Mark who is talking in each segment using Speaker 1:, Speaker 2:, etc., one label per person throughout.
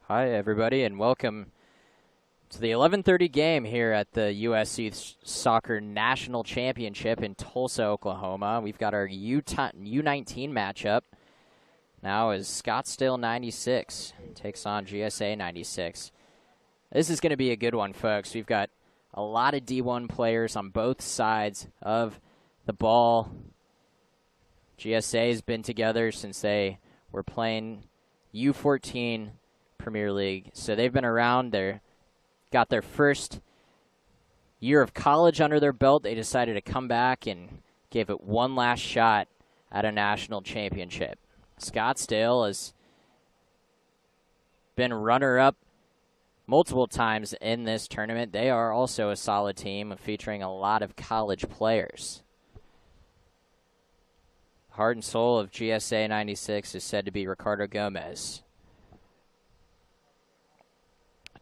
Speaker 1: Hi, everybody, and welcome to the 11:30 game here at the USYS Soccer National Championship in Tulsa, Oklahoma. We've got our U19 matchup. Now is Scottsdale 96 takes on GSA 96. This is going to be a good one, folks. We've got a lot of D1 players on both sides of the ball. GSA has been together since they were playing U14 Premier League, so they've been around. They're got their first year of college under their belt. They decided to come back and gave it one last shot at a national championship. Scottsdale has been runner-up multiple times in this tournament. They are also a solid team featuring a lot of college players. Heart and soul of GSA 96 is said to be Ricardo Gomez.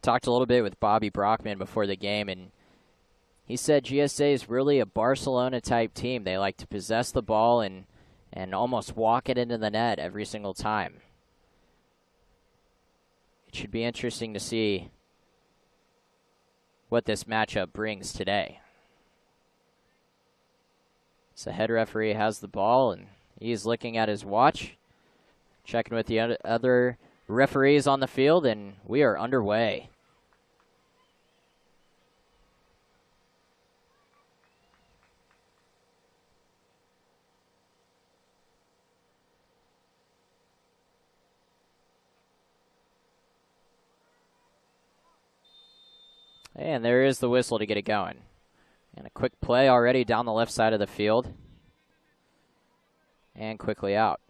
Speaker 1: Talked a little bit with Bobby Brockman before the game, and he said GSA is really a Barcelona-type team. They like to possess the ball and almost walk it into the net every single time. It should be interesting to see what this matchup brings today. So head referee has the ball, and he's looking at his watch, checking with the other referees on the field, and we are underway. And there is the whistle to get it going. And a quick play already down the left side of the field. And quickly out.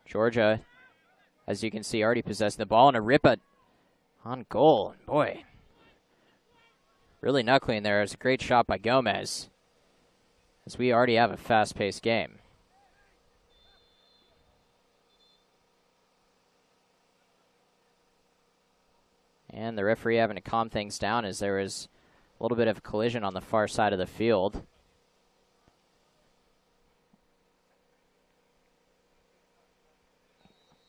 Speaker 1: Georgia, as you can see, already possessing the ball, and a rip on goal. Boy, really knuckling there. It's a great shot by Gomez, as we already have a fast-paced game. And the referee having to calm things down as there was a little bit of a collision on the far side of the field.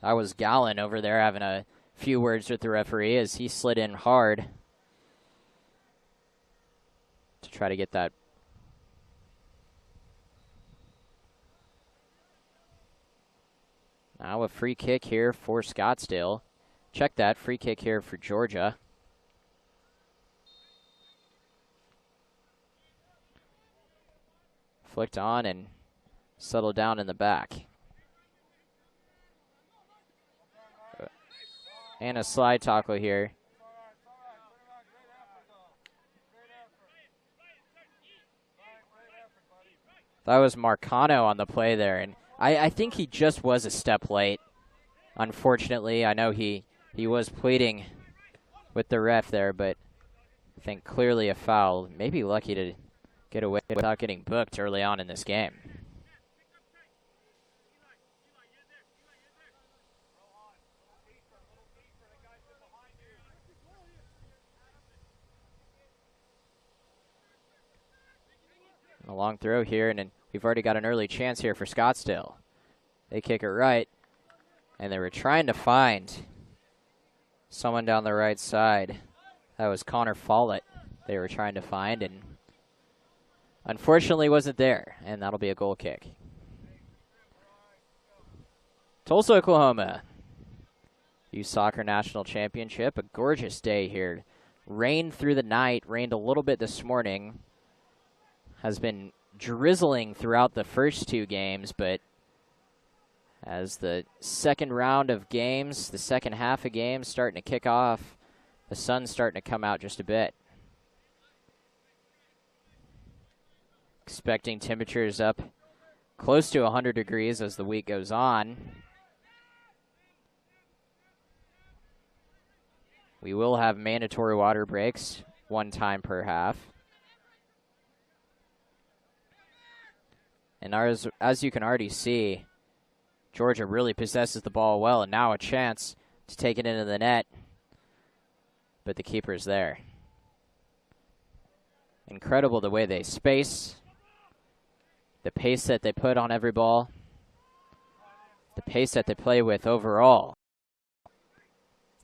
Speaker 1: That was Gallen over there having a few words with the referee as he slid in hard to try to get that. Now a free kick here for Scottsdale. Check that, free kick here for Georgia. Flicked on and settled down in the back. And a slide tackle here. That was Marcano on the play there, and I think he just was a step late. Unfortunately, I know he was pleading with the ref there, but I think clearly a foul. Maybe lucky to get away without getting booked early on in this game. A long throw here, and we've already got an early chance here for Scottsdale. They kick it right, and they were trying to find someone down the right side. That was Connor Follett they were trying to find, and unfortunately wasn't there, and that'll be a goal kick. Tulsa, Oklahoma. U Soccer National Championship, a gorgeous day here. Rained through the night, rained a little bit this morning. Has been drizzling throughout the first two games, but as the second round of games, the second half of games starting to kick off, the sun's starting to come out just a bit. Expecting temperatures up close to 100 degrees as the week goes on. We will have mandatory water breaks, one time per half. And as you can already see, Georgia really possesses the ball well, and now a chance to take it into the net. But the keeper's there. Incredible the way they space the pace that they put on every ball, the pace that they play with overall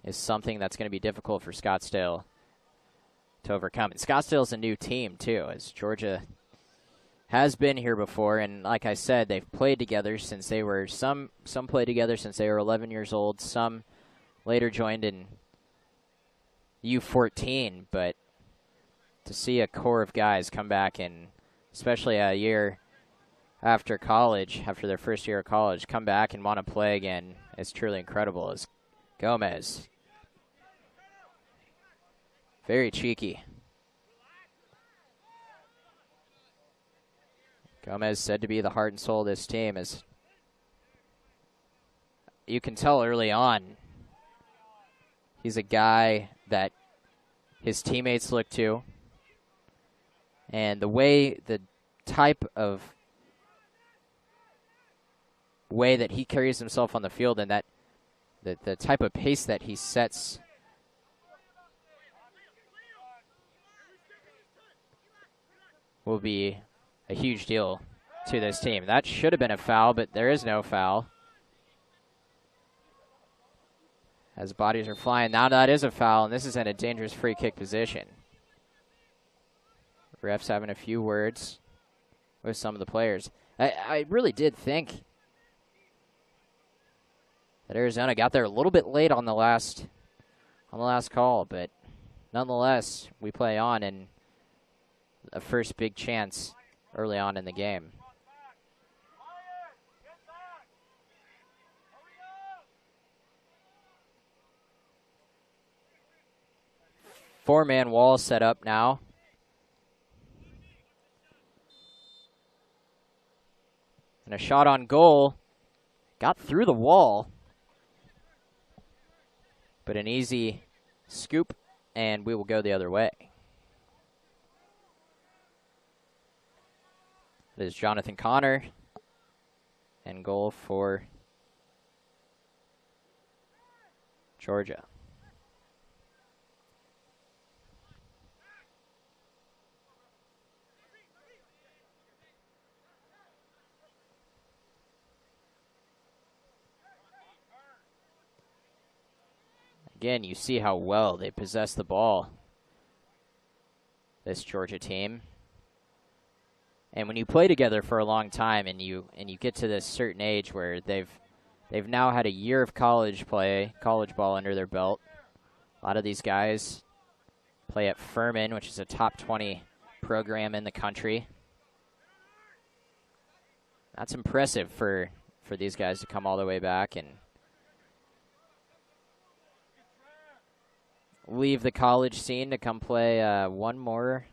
Speaker 1: is something that's going to be difficult for Scottsdale to overcome. And Scottsdale's a new team, too, as Georgia has been here before. And like I said, they've played together since they were, some played together since they were 11 years old. Some later joined in U14. But to see a core of guys come back, and especially a year after college, after their first year of college, come back and want to play again is truly incredible. As Gomez, very cheeky. Gomez said to be the heart and soul of this team. As you can tell early on, he's a guy that his teammates look to. And the type of way that he carries himself on the field, and that the type of pace that he sets will be a huge deal to this team. That should have been a foul, but there is no foul. As bodies are flying, now that is a foul, and this is in a dangerous free kick position. Refs having a few words with some of the players. I really did think that Arizona got there a little bit late on the last call, but nonetheless, we play on, and a first big chance early on in the game. Four-man wall set up now. And a shot on goal. Got through the wall. But an easy scoop, and we will go the other way. It is Jonathan Connor. And goal for Georgia. Again, you see how well they possess the ball, this Georgia team. And when you play together for a long time, and you get to this certain age where they've now had a year of college ball under their belt. A lot of these guys play at Furman, which is a top 20 program in the country. That's impressive for these guys to come all the way back and leave the college scene to come play one more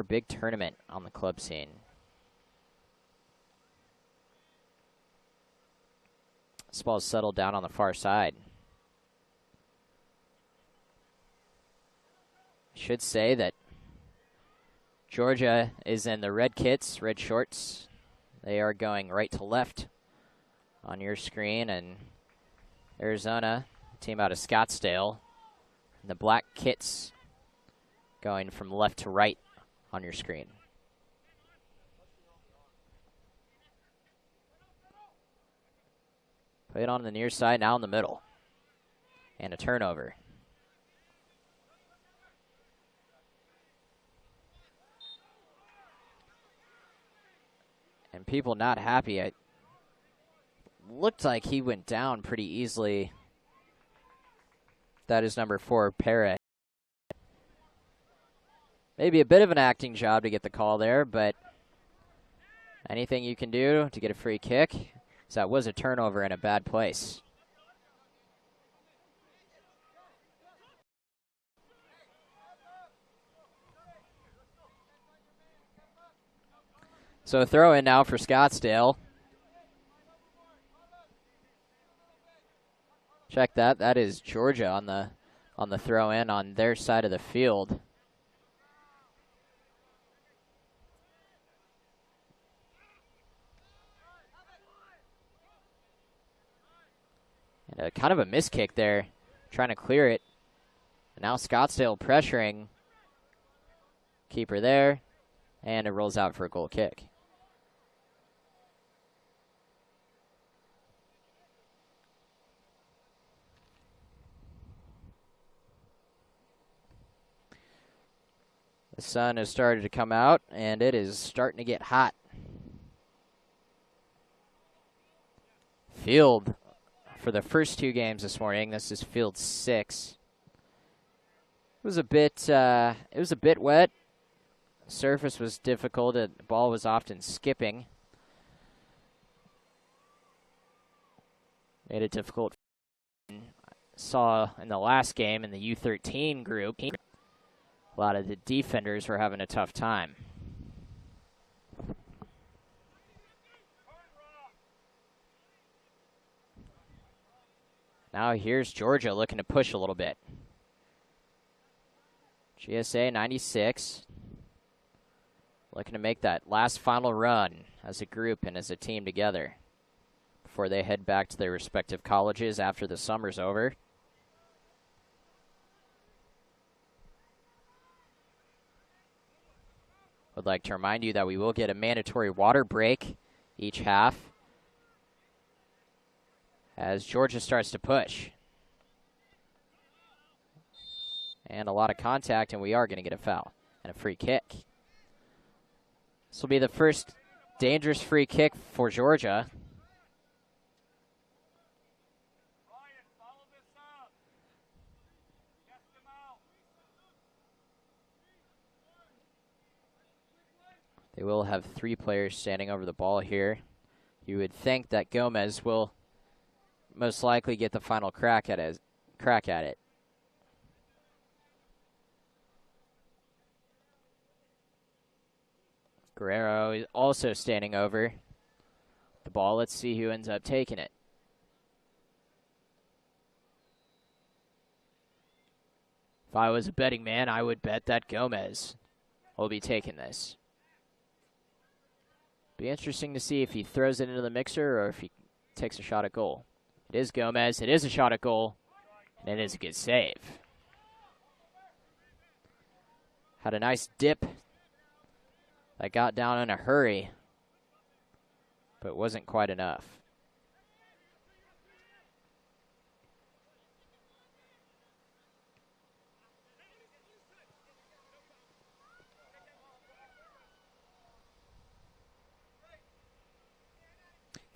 Speaker 1: big tournament on the club scene. This ball's settled down on the far side. I should say that Georgia is in the red kits, red shorts. They are going right to left on your screen, and Arizona, team out of Scottsdale, the black kits going from left to right on your screen. Play it on the near side, now in the middle. And a turnover. And people not happy. It looked like he went down pretty easily. That is number 4, Perez. Maybe a bit of an acting job to get the call there, but anything you can do to get a free kick. So that was a turnover in a bad place. So a throw in now for Scottsdale. Check that. That is Georgia on the throw in on their side of the field. And kind of a miss kick there, trying to clear it. And now Scottsdale pressuring. Keeper there, and it rolls out for a goal kick. The sun has started to come out, and it is starting to get hot. Field for the first two games this morning. This is field 6. It was a bit wet. Surface was difficult. The ball was often skipping. Made it difficult. Saw in the last game in the U13 group, a lot of the defenders were having a tough time. Now here's Georgia looking to push a little bit. GSA 96. Looking to make that last final run as a group and as a team together before they head back to their respective colleges after the summer's over. Would like to remind you that we will get a mandatory water break each half as Georgia starts to push. And a lot of contact, and we are going to get a foul and a free kick. This will be the first dangerous free kick for Georgia. They will have 3 players standing over the ball here. You would think that Gomez will most likely get the final crack at it. Guerrero is also standing over the ball. Let's see who ends up taking it. If I was a betting man, I would bet that Gomez will be taking this. Be interesting to see if he throws it into the mixer or if he takes a shot at goal. It is Gomez. It is a shot at goal, and it is a good save. Had a nice dip that got down in a hurry, but wasn't quite enough.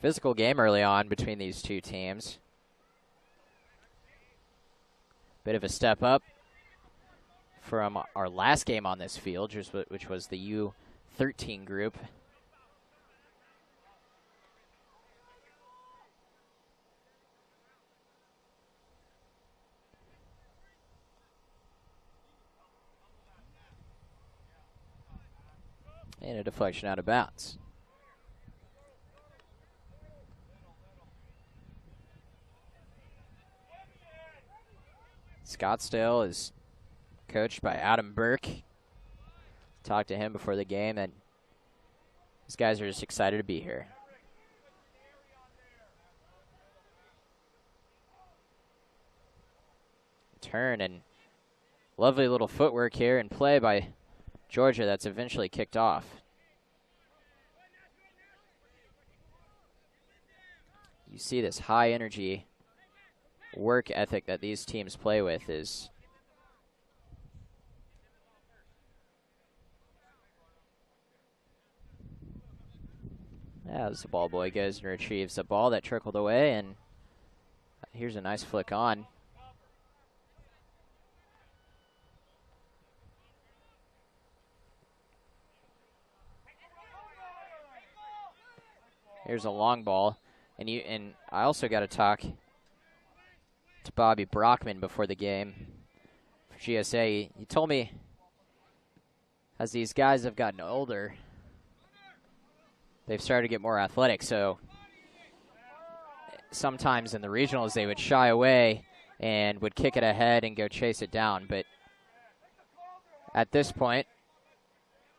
Speaker 1: Physical game early on between these two teams. Bit of a step up from our last game on this field, which was the U13 group. And a deflection out of bounds. Scottsdale is coached by Adam Burke. Talked to him before the game, and these guys are just excited to be here. Turn and lovely little footwork here and play by Georgia that's eventually kicked off. You see this high energy work ethic that these teams play with is as the ball boy goes and retrieves the ball that trickled away, and here's a nice flick on. Here's a long ball, and I also got to talk to Bobby Brockman before the game for GSA. He told me as these guys have gotten older, they've started to get more athletic, so sometimes in the regionals they would shy away and would kick it ahead and go chase it down, but at this point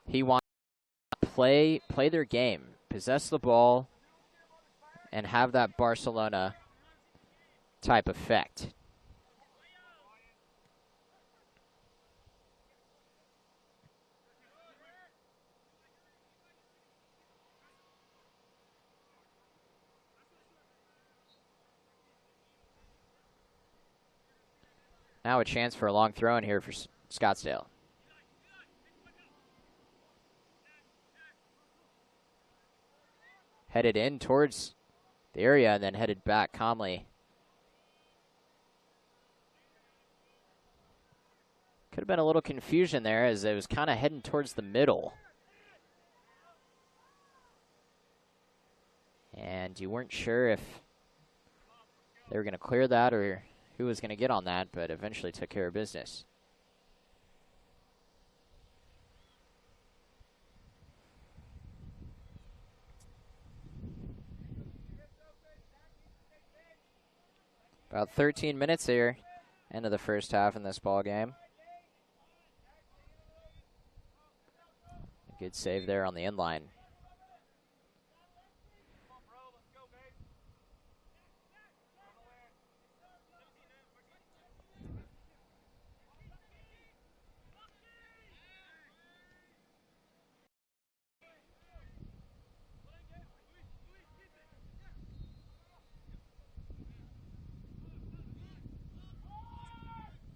Speaker 1: he wants to play their game, possess the ball, and have that Barcelona type effect. Now a chance for a long throw in here for Scottsdale. Headed in towards the area and then headed back calmly. Could have been a little confusion there as it was kind of heading towards the middle. And you weren't sure if they were going to clear that or who was going to get on that, but eventually took care of business. About 13 minutes here, end of the first half in this ball game. Good save there on the inline.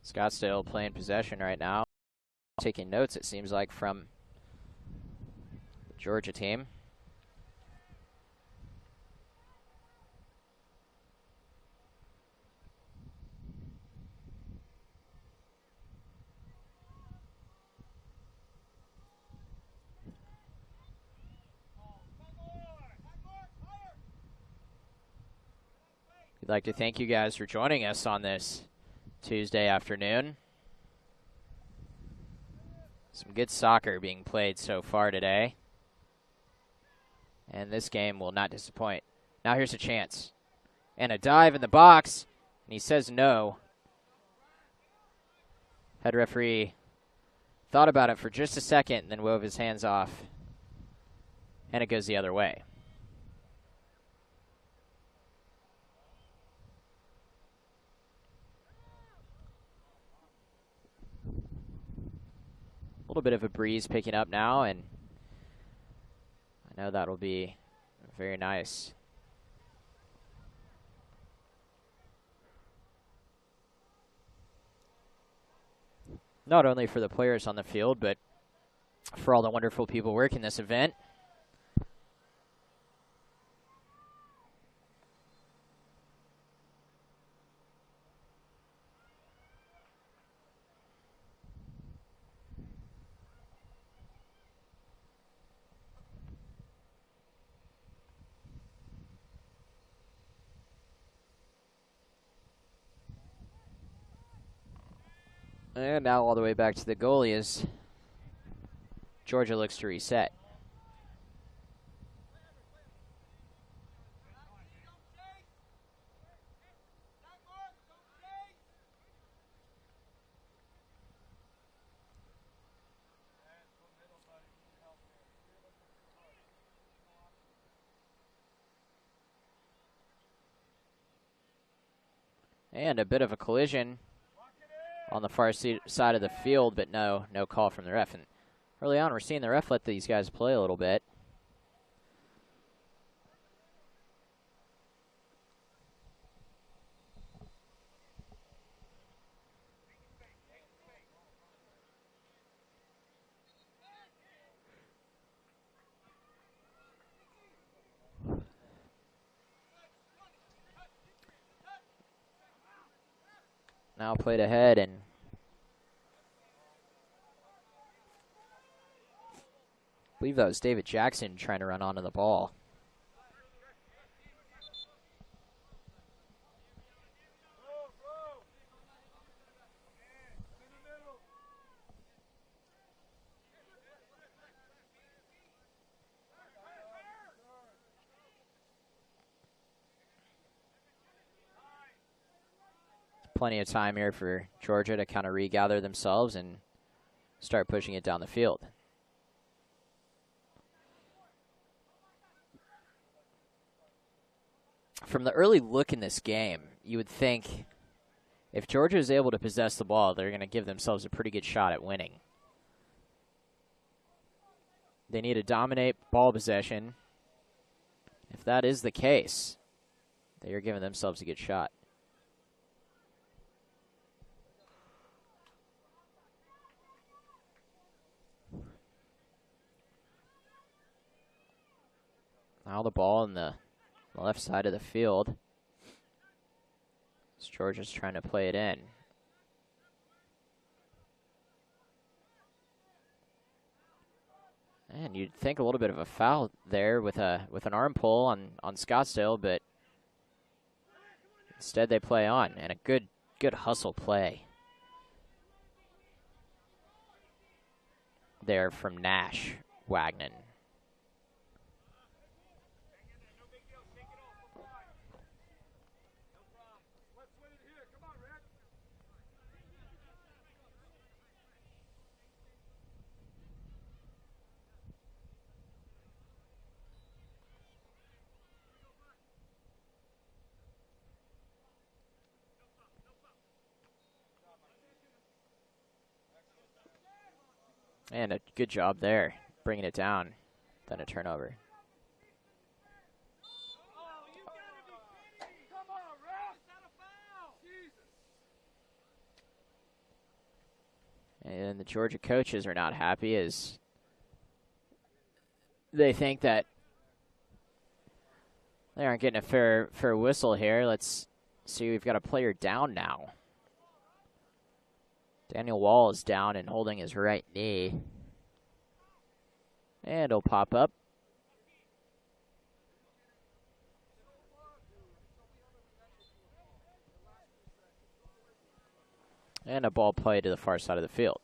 Speaker 1: Scottsdale playing possession right now. Taking notes, it seems like, from the Georgia team. We'd like to thank you guys for joining us on this Tuesday afternoon. Some good soccer being played so far today. And this game will not disappoint. Now here's a chance. And a dive in the box. And he says no. Head referee thought about it for just a second and then wove his hands off. And it goes the other way. A little bit of a breeze picking up now, and I know that'll be very nice. Not only for the players on the field, but for all the wonderful people working this event. And now all the way back to the goalie as Georgia looks to reset. And a bit of a collision on the far side of the field, but no call from the ref. And early on, we're seeing the ref let these guys play a little bit. Now played ahead, and I believe that was David Jackson trying to run onto the ball. Plenty of time here for Georgia to kind of regather themselves and start pushing it down the field. From the early look in this game, you would think if Georgia is able to possess the ball, they're going to give themselves a pretty good shot at winning. They need to dominate ball possession. If that is the case, they are giving themselves a good shot. Now the ball in the left side of the field. Georgia's trying to play it in. And you'd think a little bit of a foul there with an arm pull on Scottsdale, but instead they play on, and a good hustle play there from Nash Wagner. And a good job there, bringing it down, then a turnover. And the Georgia coaches are not happy as they think that they aren't getting a fair whistle here. Let's see, we've got a player down now. Daniel Wall is down and holding his right knee. And it'll pop up. And a ball play to the far side of the field.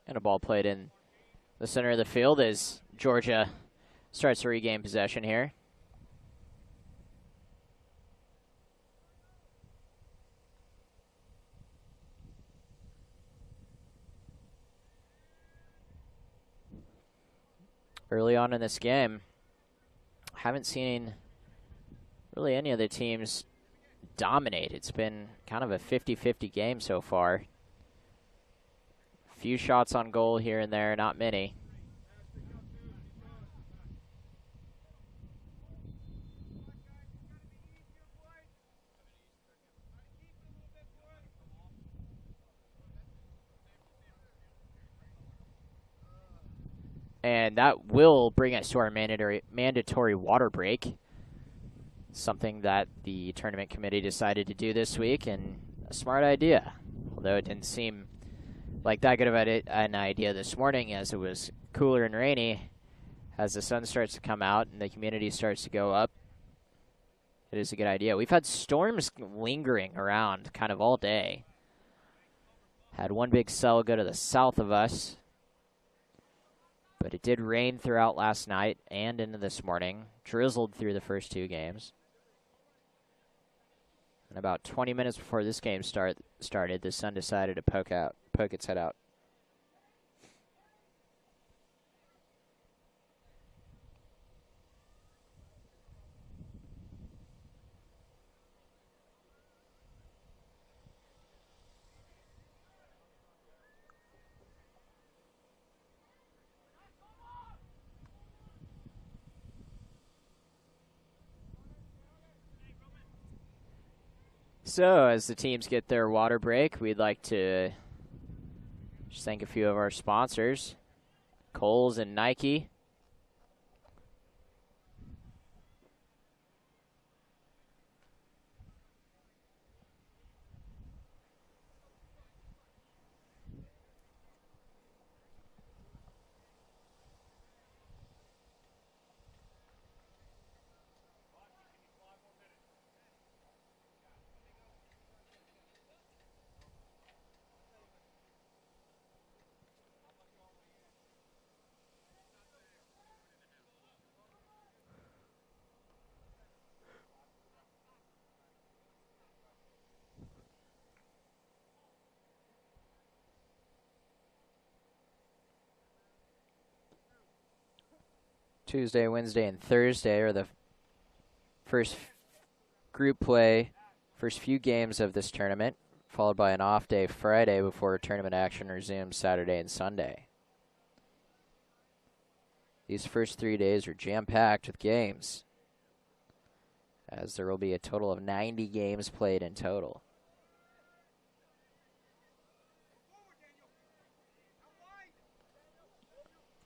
Speaker 1: And a ball played in the center of the field as Georgia starts to regain possession here. Early on in this game, haven't seen really any of the teams dominate. It's been kind of a 50-50 game so far. Few shots on goal here and there, not many. And that will bring us to our mandatory water break. Something that the tournament committee decided to do this week, and a smart idea. Although it didn't seem like that good of an idea this morning, as it was cooler and rainy. As the sun starts to come out and the humidity starts to go up, it is a good idea. We've had storms lingering around kind of all day. Had one big cell go to the south of us, but it did rain throughout last night and into this morning. Drizzled through the first two games. And about 20 minutes before this game started, the sun decided to poke its head out. So, as the teams get their water break, we'd like to just thank a few of our sponsors, Kohl's and Nike. Tuesday, Wednesday, and Thursday are the first group play, first few games of this tournament, followed by an off day Friday before tournament action resumes Saturday and Sunday. These first 3 days are jam-packed with games, as there will be a total of 90 games played in total.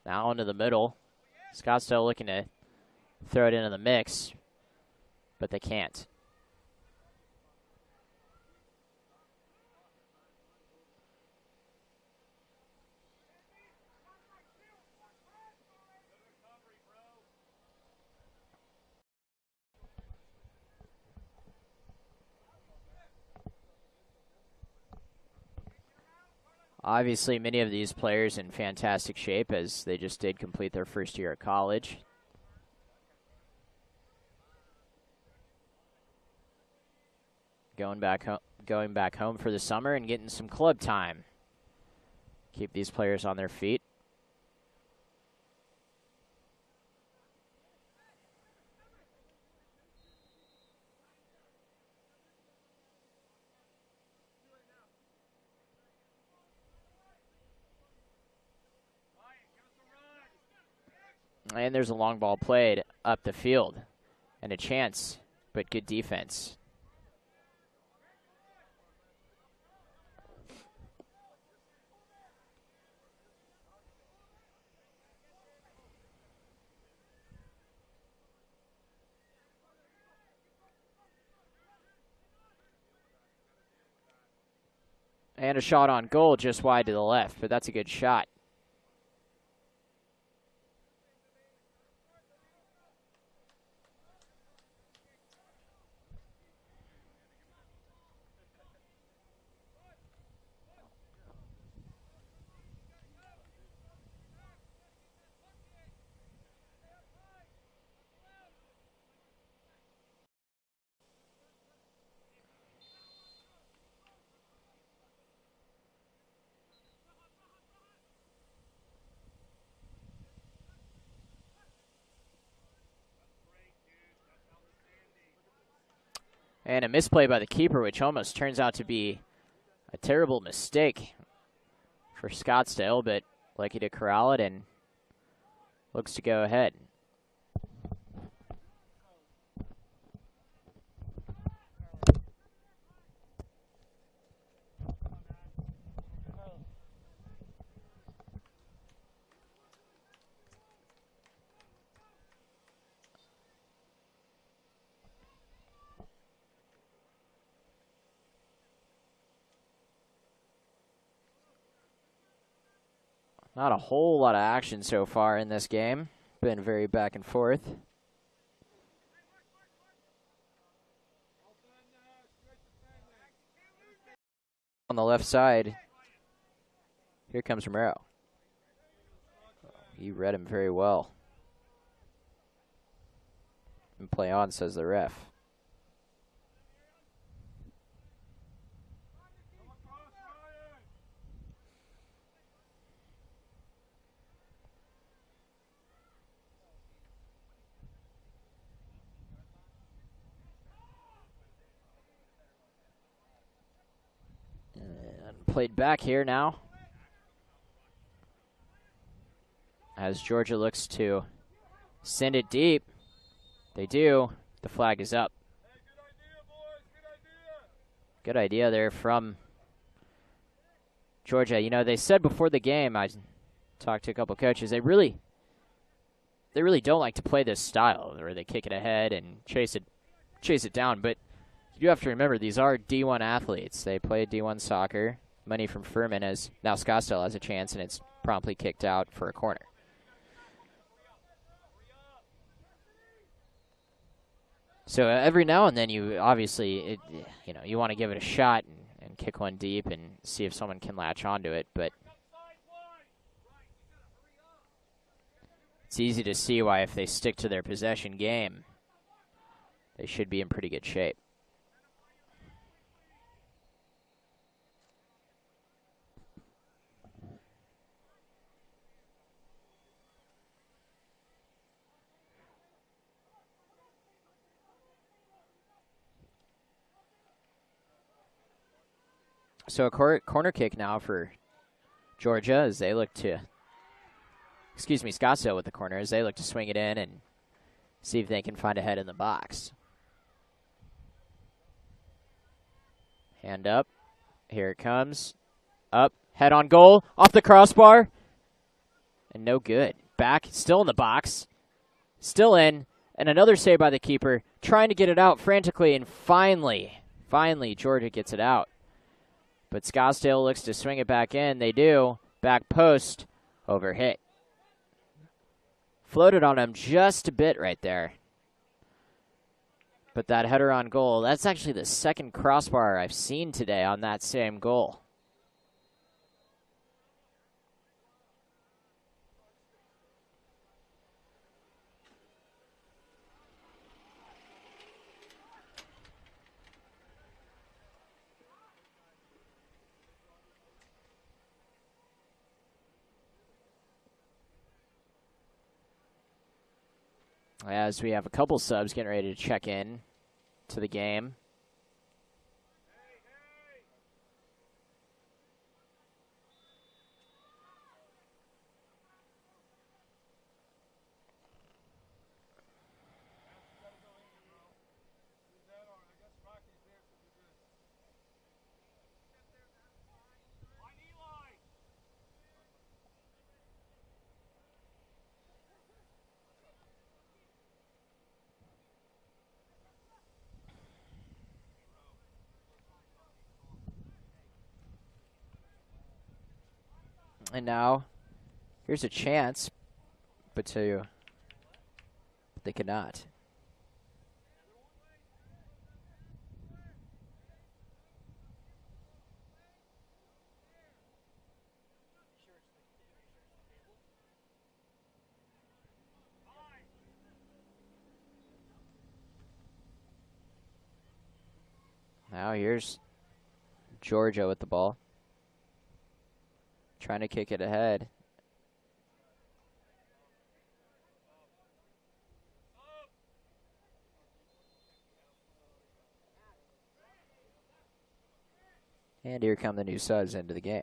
Speaker 1: Now into the middle. Scottsdale looking to throw it into the mix, but they can't. Obviously, many of these players in fantastic shape as they just did complete their first year at college. Going back home for the summer and getting some club time. Keep these players on their feet. And there's a long ball played up the field. And a chance, but good defense. And a shot on goal just wide to the left, but that's a good shot. And a misplay by the keeper, which almost turns out to be a terrible mistake for Scottsdale, but lucky to corral it and looks to go ahead. Not a whole lot of action so far in this game. Been very back and forth. On the left side, here comes Romero. He read him very well. And play on, says the ref. Played back here now, as Georgia looks to send it deep. They do. The flag is up. Good idea there from Georgia. You know, they said before the game, I talked to a couple coaches, they really don't like to play this style where they kick it ahead and chase it down. But you have to remember, these are D1 athletes. They play D1 soccer. Money from Furman, as now Scottsdale has a chance, and it's promptly kicked out for a corner. So every now and then, you obviously, you want to give it a shot and kick one deep and see if someone can latch onto it. But it's easy to see why, if they stick to their possession game, they should be in pretty good shape. So a corner kick now for Georgia as they look to, Scottsdale with the corner as they look to swing it in and see if they can find a head in the box. Hand up. Here it comes. Up. Head on goal. Off the crossbar. And no good. Back. Still in the box. Still in. And another save by the keeper. Trying to get it out frantically. And finally, Georgia gets it out. But Scottsdale looks to swing it back in. They do. Back post. Over hit. Floated on him just a bit right there. But that header on goal, that's actually the second crossbar I've seen today on that same goal. As we have a couple subs getting ready to check in to the game. And now, here's a chance, but they could not. Now here's Georgia with the ball. Trying to kick it ahead. And here come the new subs into the game.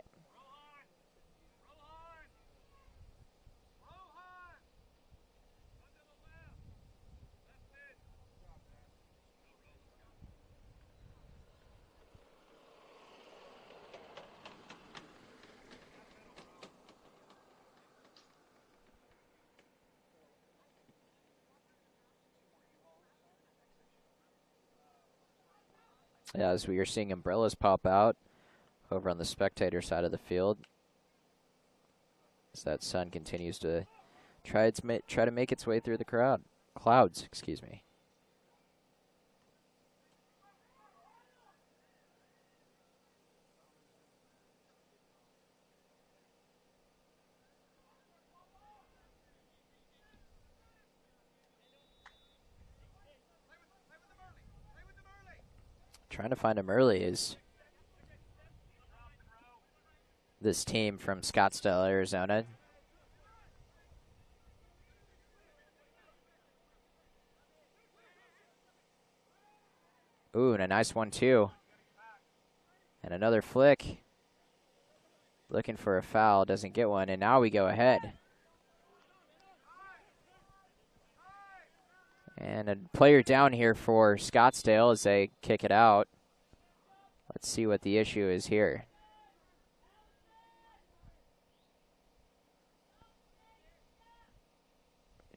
Speaker 1: Yeah, as we are seeing umbrellas pop out over on the spectator side of the field, as that sun continues to try to make its way through the clouds. Excuse me. Trying to find him early is this team from Scottsdale, Arizona. Ooh, and a nice one, too. And another flick. Looking for a foul, doesn't get one, and now we go ahead. And a player down here for Scottsdale as they kick it out. Let's see what the issue is here.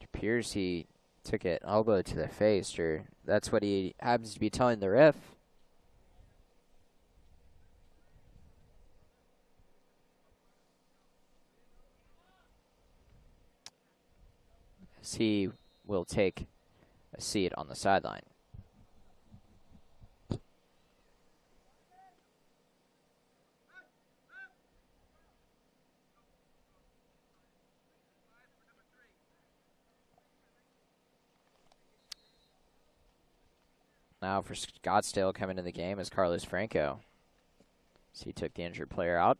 Speaker 1: It appears he took an elbow to the face, or that's what he happens to be telling the ref. As he will take a seat on the sideline. Now for Scottsdale coming in the game is Carlos Franco. So he took the injured player out.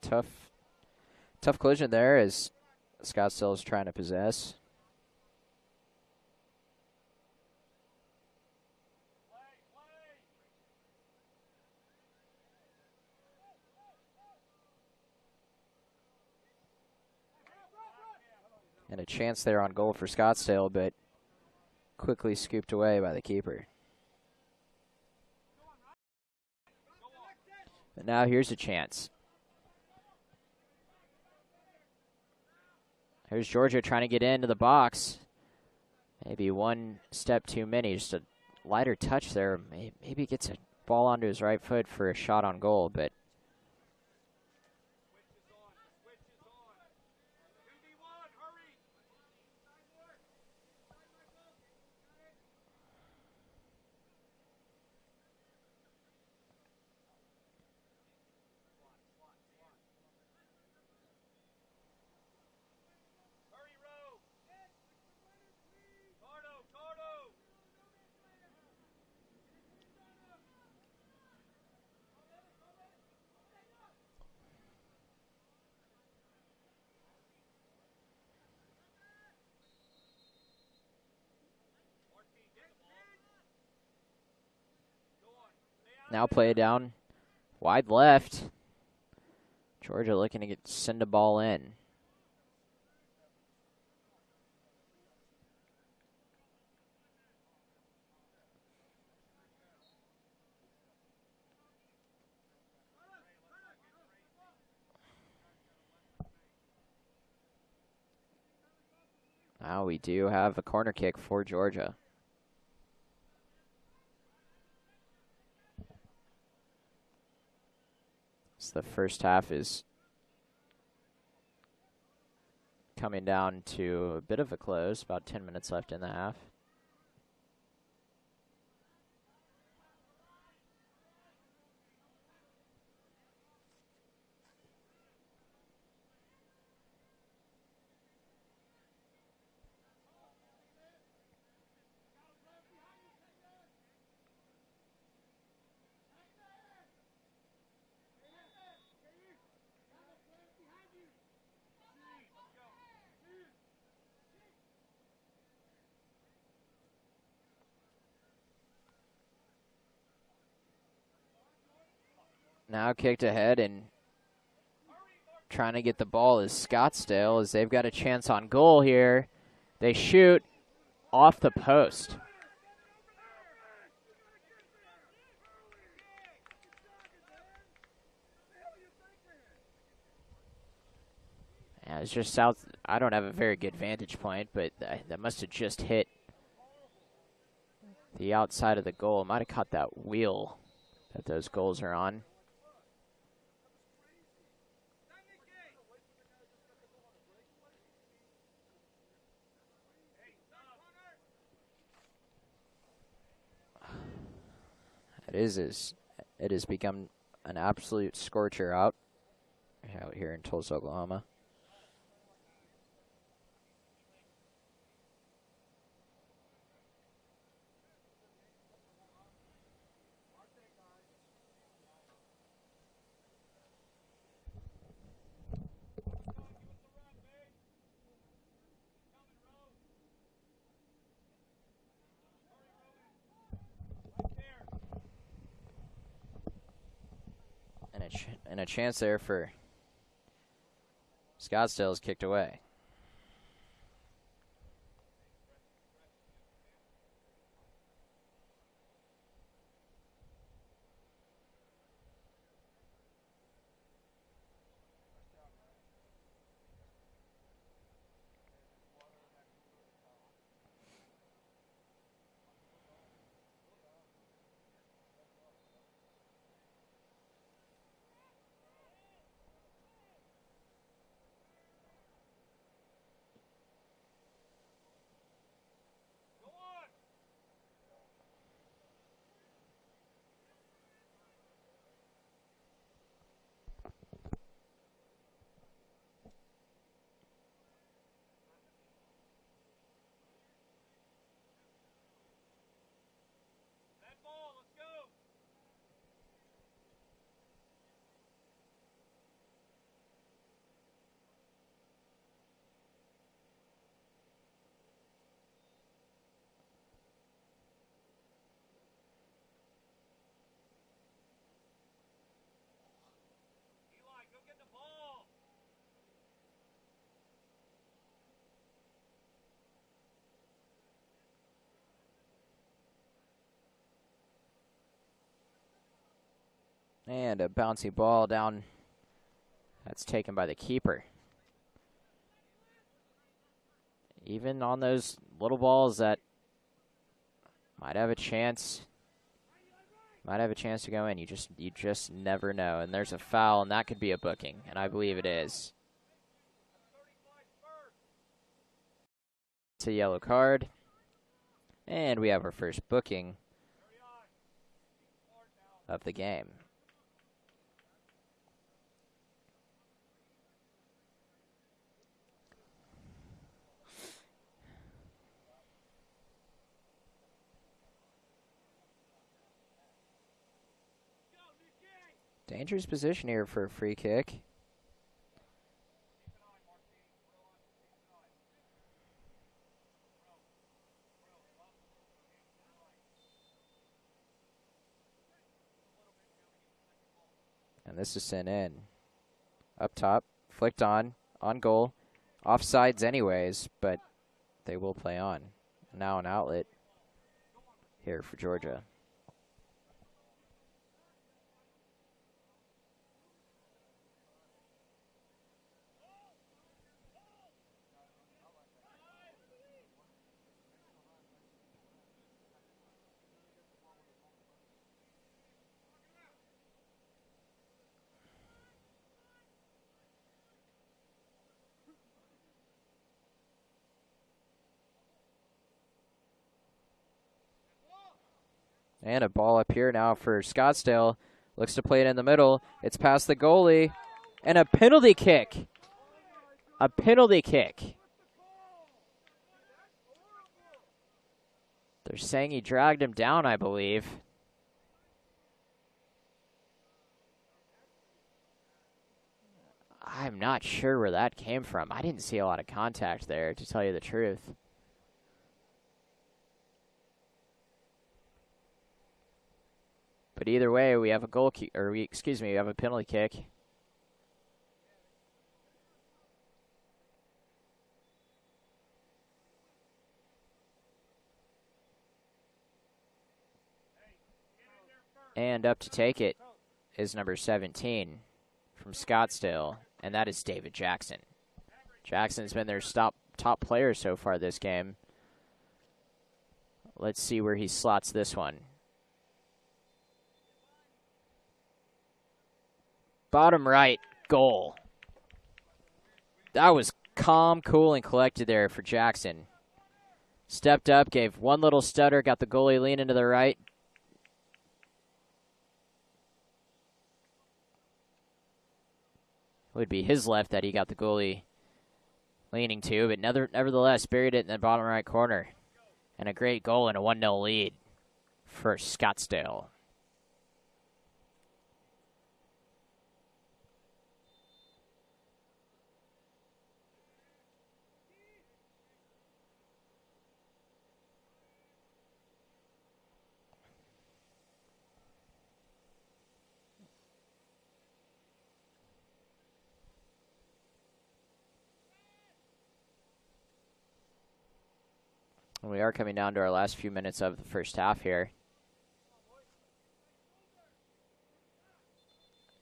Speaker 1: tough collision there as Scottsdale is trying to possess. And a chance there on goal for Scottsdale, but quickly scooped away by the keeper. But now here's a chance. Here's Georgia trying to get into the box. Maybe one step too many, just a lighter touch there. Maybe gets a ball onto his right foot for a shot on goal, but now play it down wide left. Georgia looking to send a ball in. Now we do have a corner kick for Georgia. So the first half is coming down to a bit of a close, about 10 minutes left in the half. Now kicked ahead and trying to get the ball is Scottsdale as they've got a chance on goal here. They shoot off the post. Yeah, it's just south. I don't have a very good vantage point, but that must have just hit the outside of the goal. Might have caught that wheel that those goals are on. It has become an absolute scorcher out here in Tulsa, Oklahoma. And a chance there for Scottsdale is kicked away. And a bouncy ball down. That's taken by the keeper. Even on those little balls that might have a chance to go in, you just never know. And there's a foul, and that could be a booking, and I believe it is. It's a yellow card, and we have our first booking of the game. Dangerous position here for a free kick. And this is sent in. Up top, flicked on goal. Offsides anyways, but they will play on. Now an outlet here for Georgia. And a ball up here now for Scottsdale. Looks to play it in the middle. It's past the goalie. And a penalty kick. A penalty kick. They're saying he dragged him down, I believe. I'm not sure where that came from. I didn't see a lot of contact there, to tell you the truth. But either way, we have a goal kick, or we have a penalty kick. And up to take it is number 17 from Scottsdale, and that is David Jackson. Jackson's been their top player so far this game. Let's see where he slots this one. Bottom right, goal. That was calm, cool, and collected there for Jackson. Stepped up, gave one little stutter, got the goalie leaning to the right. It would be his left that he got the goalie leaning to, but nevertheless buried it in the bottom right corner. And a great goal and a 1-0 lead for Scottsdale. We are coming down to our last few minutes of the first half here.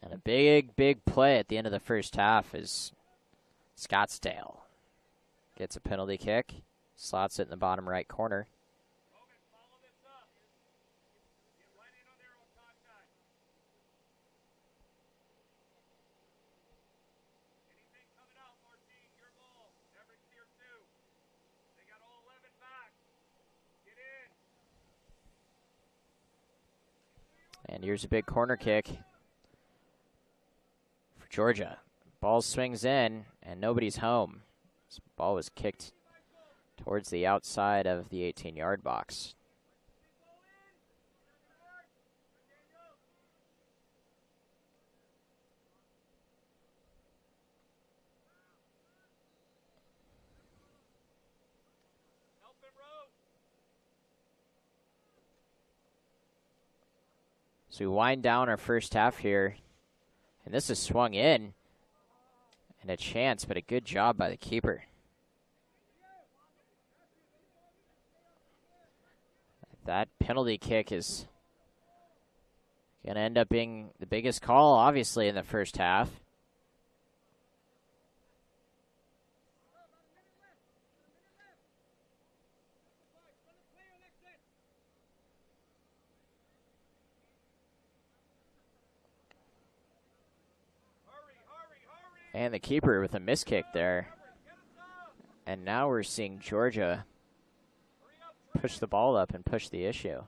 Speaker 1: And a big, big play at the end of the first half is Scottsdale. Gets a penalty kick, slots it in the bottom right corner. And here's a big corner kick for Georgia. Ball swings in, and nobody's home. This ball was kicked towards the outside of the 18-yard box. So we wind down our first half here. And this is swung in. And a chance, but a good job by the keeper. That penalty kick is Gonna end up being the biggest call, obviously, in the first half. And the keeper with a miss kick there. And now we're seeing Georgia push the ball up and push the issue.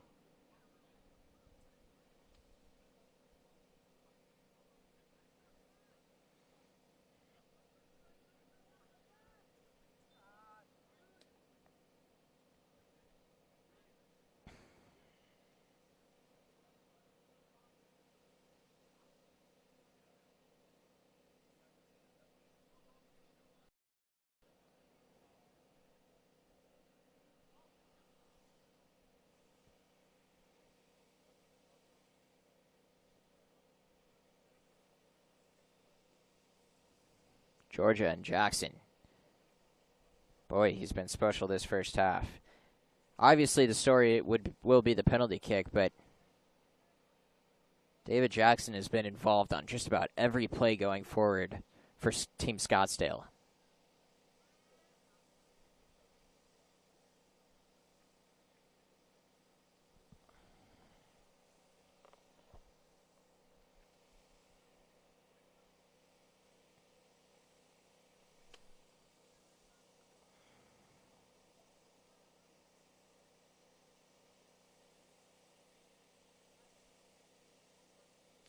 Speaker 1: Georgia and Jackson. Boy, he's been special this first half. Obviously, the story will be the penalty kick, but David Jackson has been involved on just about every play going forward for Team Scottsdale.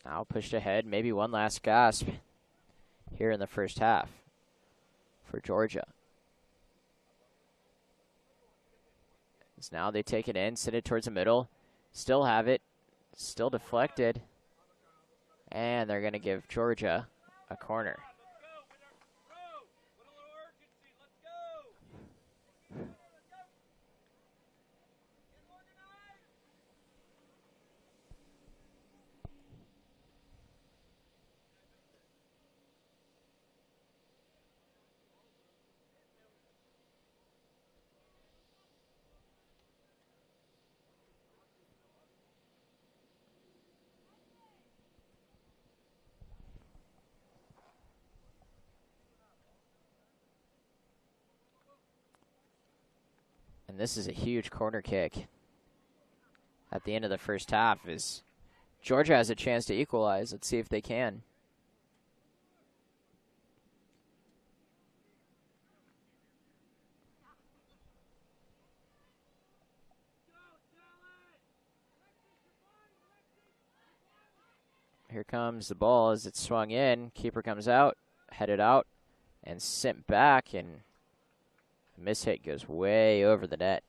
Speaker 1: Now pushed ahead, maybe one last gasp here in the first half for Georgia. As now they take it in, send it towards the middle, still have it, still deflected, and they're going to give Georgia a corner. And this is a huge corner kick at the end of the first half as Georgia has a chance to equalize. Let's see if they can. Here comes the ball as it's swung in. Keeper comes out, headed out, and sent back, and the miss hit goes way over the net.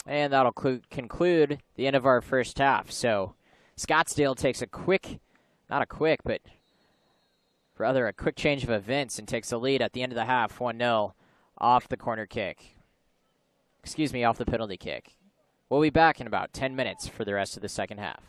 Speaker 1: And that'll conclude the end of our first half. So Scottsdale takes a quick, not a quick, but rather a quick change of events and takes the lead at the end of the half, 1-0, off the corner kick. Excuse me, off the penalty kick. We'll be back in about 10 minutes for the rest of the second half.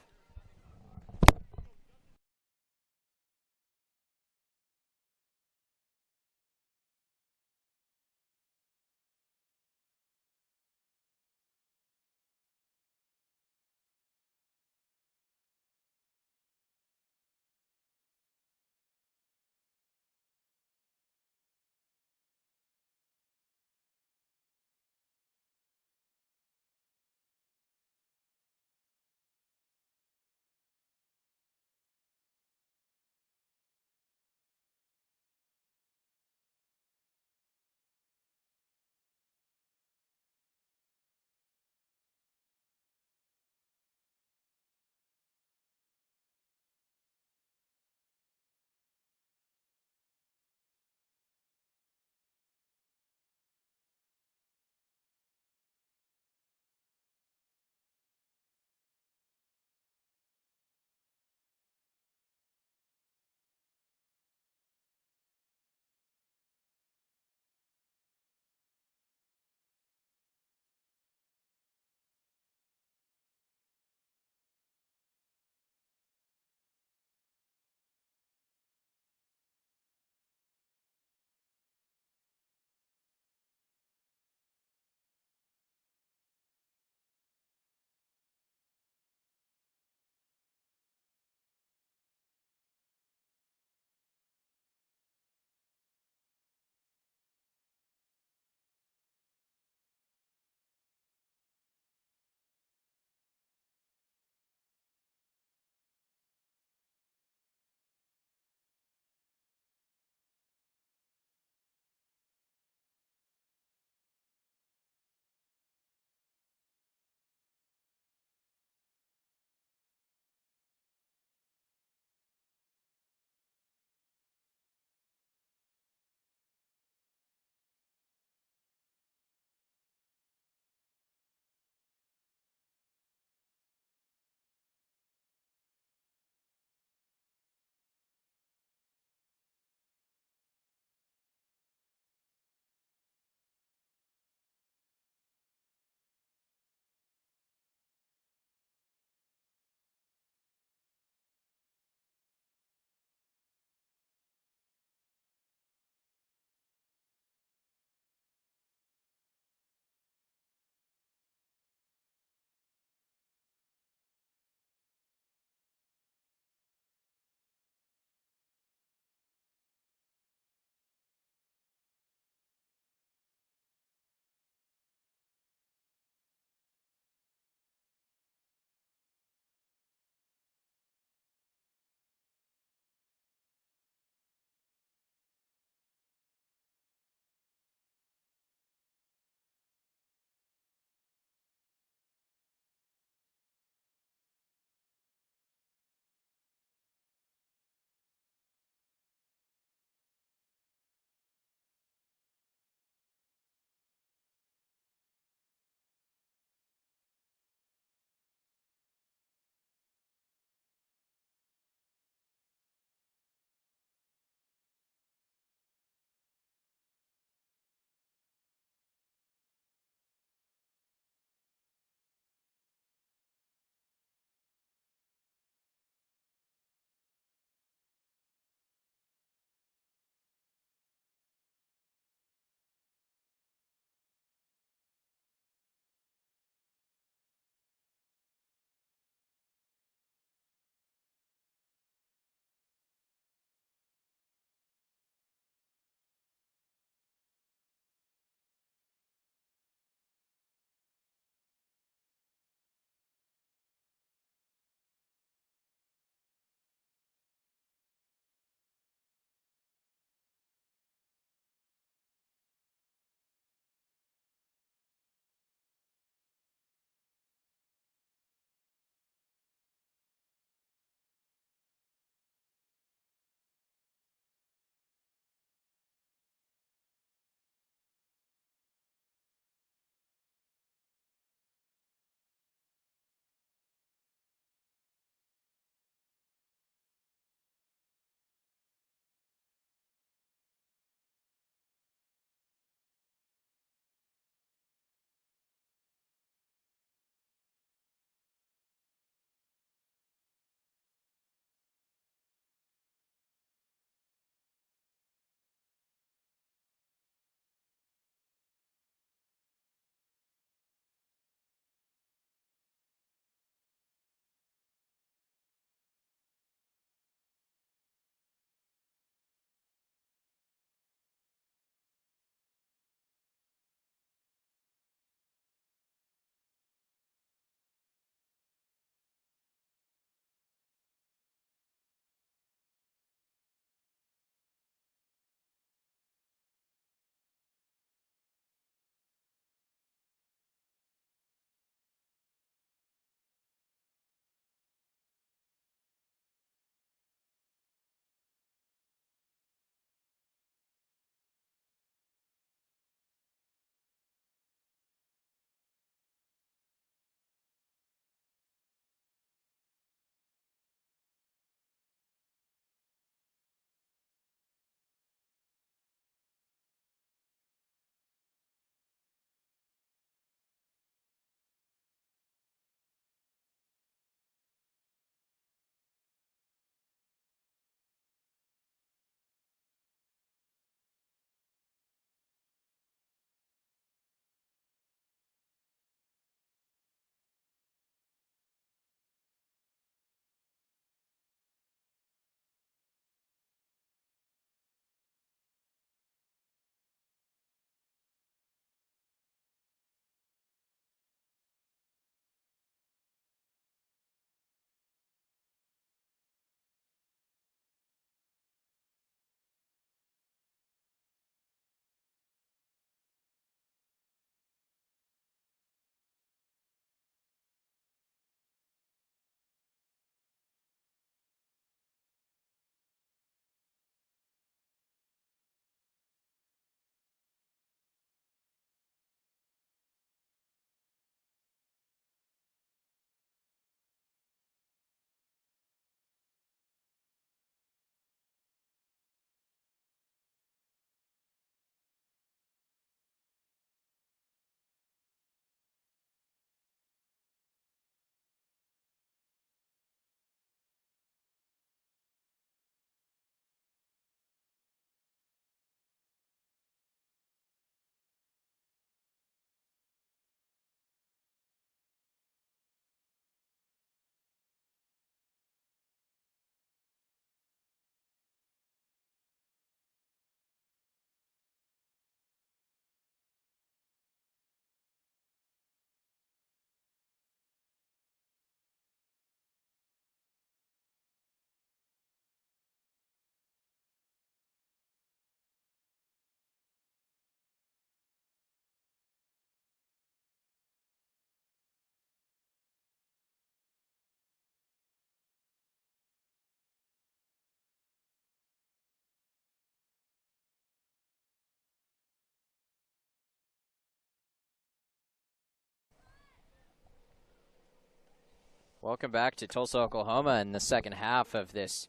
Speaker 1: Welcome back to Tulsa, Oklahoma in the second half of this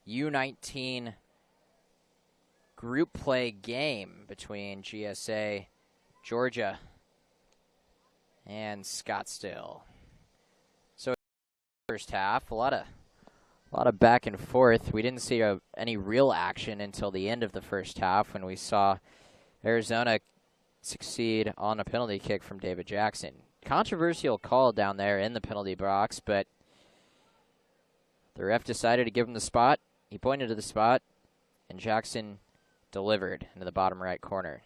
Speaker 1: U19 group play game between GSA, Georgia, and Scottsdale. So first half, a lot of back and forth. We didn't see any real action until the end of the first half when we saw Arizona succeed on a penalty kick from David Jackson. Controversial call down there in the penalty box, but the ref decided to give him the spot. He pointed to the spot, and Jackson delivered into the bottom right corner.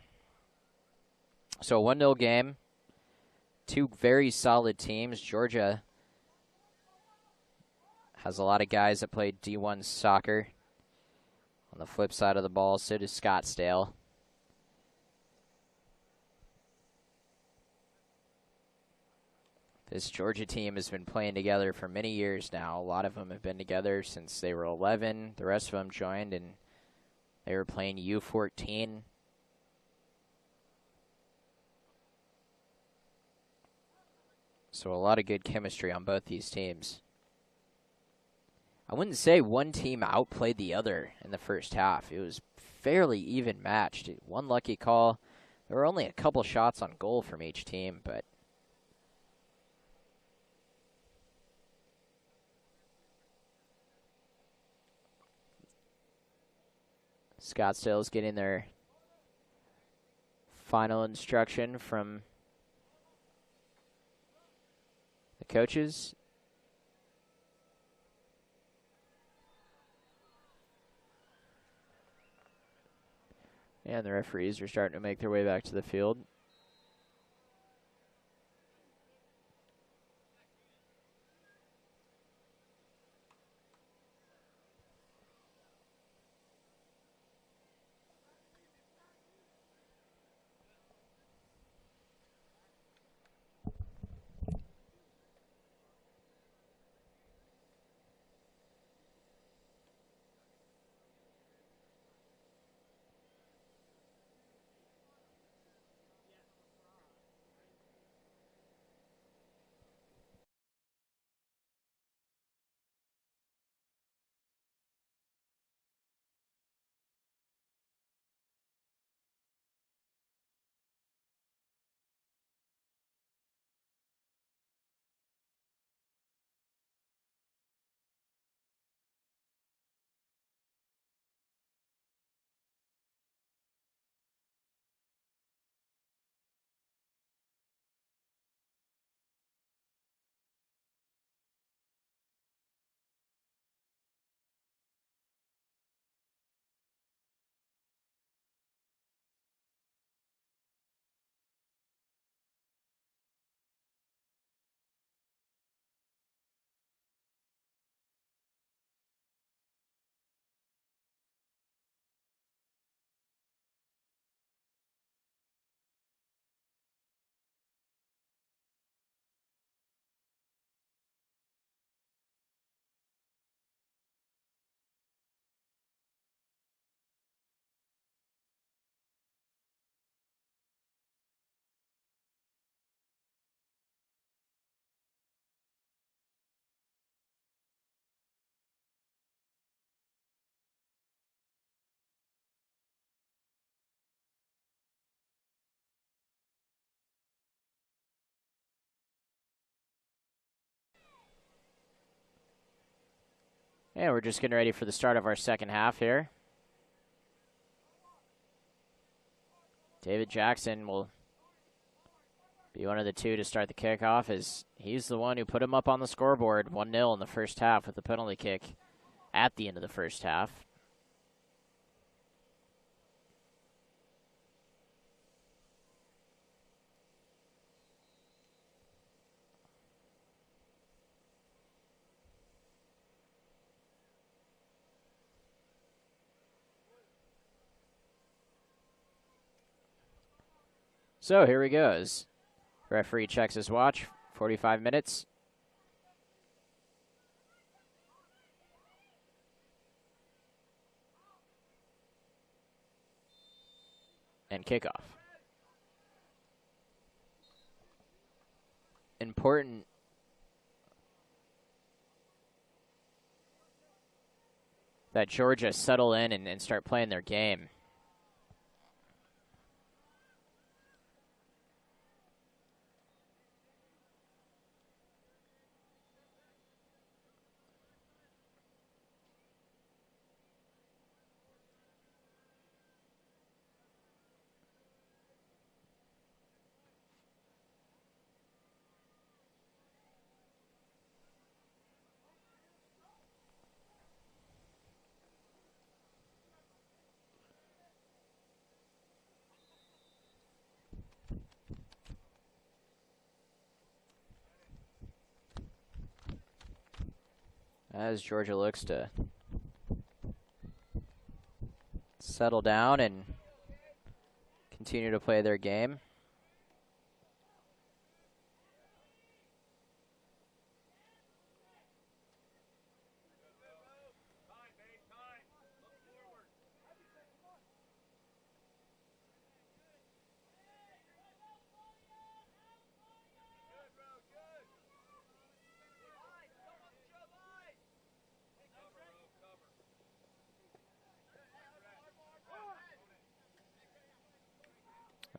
Speaker 1: So a 1-0 game. Two very solid teams. Georgia has a lot of guys that play D1 soccer. On the flip side of the ball, so does Scottsdale. This Georgia team has been playing together for many years now. A lot of them have been together since they were 11. The rest of them joined, and they were playing U14. So a lot of good chemistry on both these teams. I wouldn't say one team outplayed the other in the first half. It was fairly even matched. One lucky call. There were only a couple shots on goal from each team, but Scottsdale is getting their final instruction from the coaches. And the referees are starting to make their way back to the field. And we're just getting ready for the start of our second half here. David Jackson will be one of the two to start the kickoff, as he's the one who put him up on the scoreboard 1-0 in the first half with the penalty kick at the end of the first half. So here he goes. Referee checks his watch, 45 minutes. And kickoff. Important that Georgia settle in and start playing their game. As Georgia looks to settle down and continue to play their game.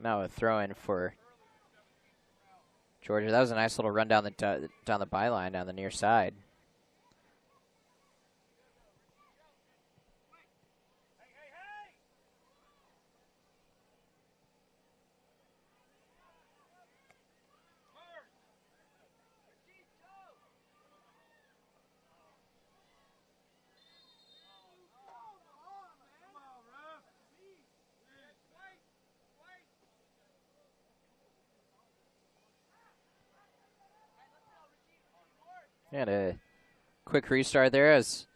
Speaker 1: Now a throw in for Georgia. That was a nice little run down the byline down the near side. And a quick restart there as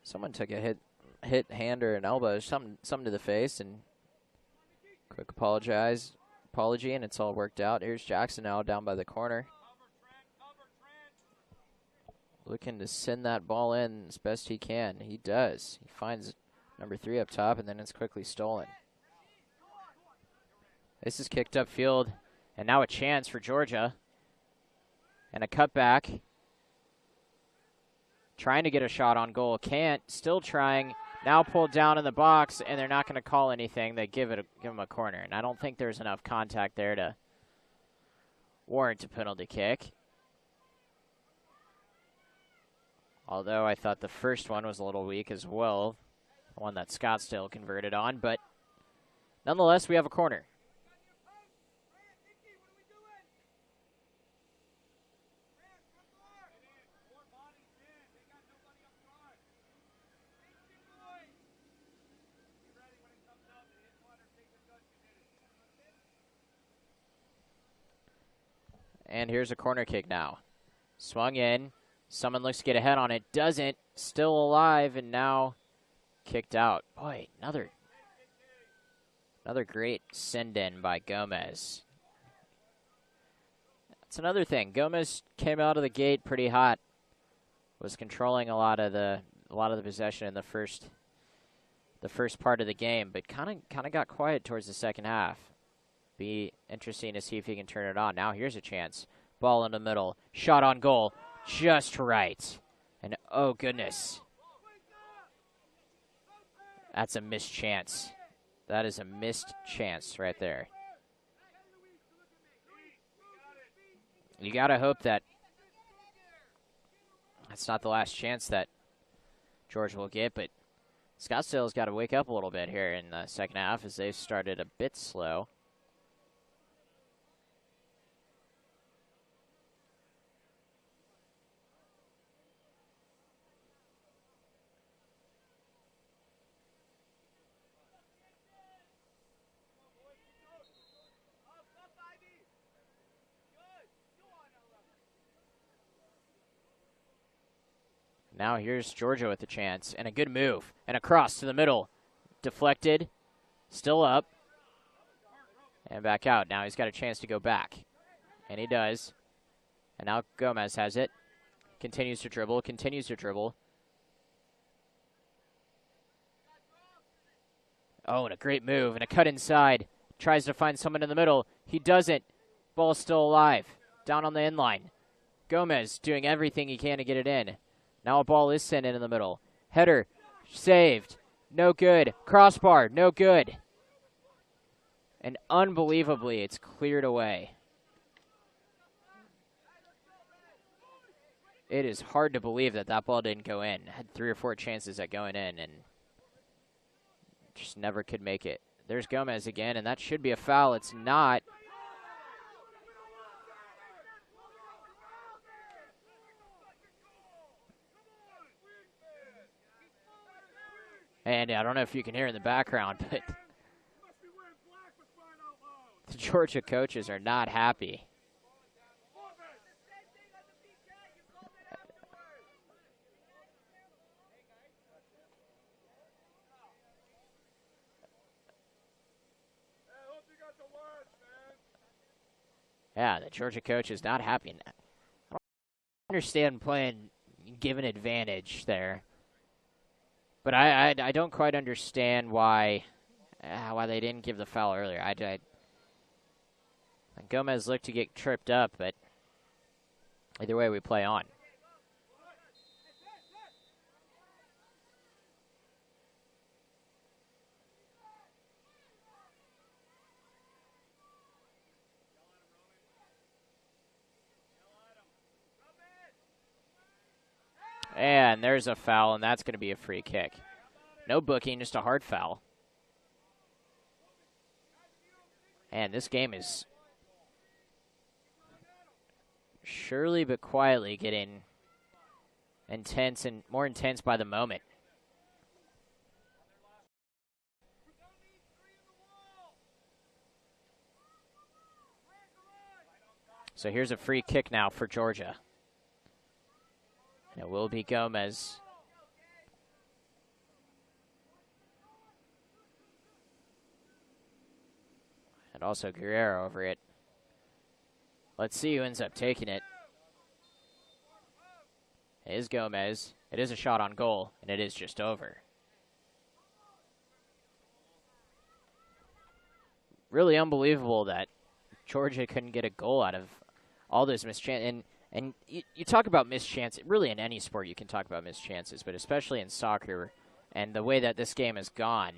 Speaker 1: someone took a hit hand or an elbow, something to the face, and quick apology, and it's all worked out. Here's Jackson now down by the corner, looking to send that ball in as best he can. He does. He finds number 3 up top, and then it's quickly stolen. This is kicked upfield, and now a chance for Georgia, and a cutback. Trying to get a shot on goal. Can't. Still trying. Now pulled down in the box, and they're not going to call anything. They give him a corner. And I don't think there's enough contact there to warrant a penalty kick. Although I thought the first one was a little weak as well. The one that Scottsdale converted on. But nonetheless, we have a corner. And here's a corner kick now. Swung in. Someone looks to get ahead on it. Doesn't. Still alive, and now kicked out. Boy, another great send-in by Gomez. That's another thing. Gomez came out of the gate pretty hot. Was controlling a lot of the possession in the first part of the game, but kind of got quiet towards the second half. Be interesting to see if he can turn it on. Now here's a chance. Ball in the middle. Shot on goal. Just right. And oh, goodness. That's a missed chance. That is a missed chance right there. You got to hope that that's not the last chance that Georgia will get, but Scottsdale's got to wake up a little bit here in the second half as they've started a bit slow. Now here's Georgia with the chance, and a good move, and a cross to the middle. Deflected, still up, and back out. Now he's got a chance to go back, and he does. And now Gomez has it. Continues to dribble. Oh, and a great move, and a cut inside. Tries to find someone in the middle. He doesn't. Ball's still alive. Down on the end line. Gomez doing everything he can to get it in. Now a ball is sent in the middle. Header Saved. No good. Crossbar. No good. And unbelievably, it's cleared away. It is hard to believe that that ball didn't go in. Had 3 or 4 chances at going in and just never could make it. There's Gomez again, and that should be a foul. It's not. And I don't know if you can hear in the background, but the Georgia coaches are not happy. Yeah, the Georgia coach is not happy. I don't understand playing given advantage there. But I don't quite understand why they didn't give the foul earlier. Gomez looked to get tripped up, but either way, we play on. And there's a foul, and that's going to be a free kick. No booking, just a hard foul. And this game is surely but quietly getting intense and more intense by the moment. So here's a free kick now for Georgia. And it will be Gomez. And also Guerrero over it. Let's see who ends up taking it. It is Gomez. It is a shot on goal, and it is just over. Really unbelievable that Georgia couldn't get a goal out of all those missed chances. And you talk about missed chances. Really, in any sport, you can talk about missed chances, but especially in soccer and the way that this game has gone,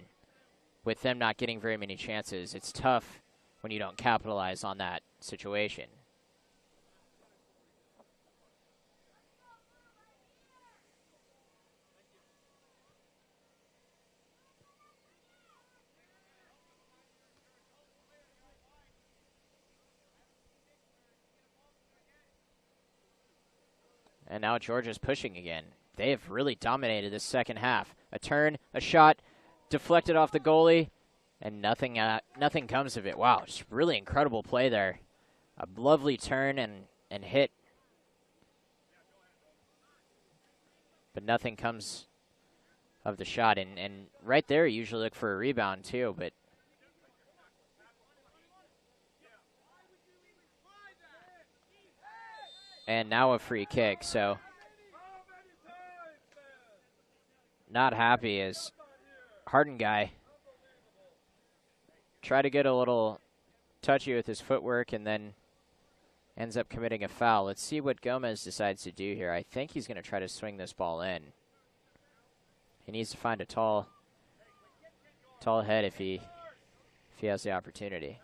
Speaker 1: with them not getting very many chances, it's tough when you don't capitalize on that situation. And now Georgia's pushing again. They have really dominated this second half. A turn, a shot, deflected off the goalie, and nothing comes of it. Wow, just really incredible play there. A lovely turn and hit. But nothing comes of the shot. And right there, you usually look for a rebound too, but and now a free kick, so not happy as Harden guy tried to get a little touchy with his footwork and then ends up committing a foul. Let's see what Gomez decides to do here. I think he's going to try to swing this ball in. He needs to find a tall head if he has the opportunity.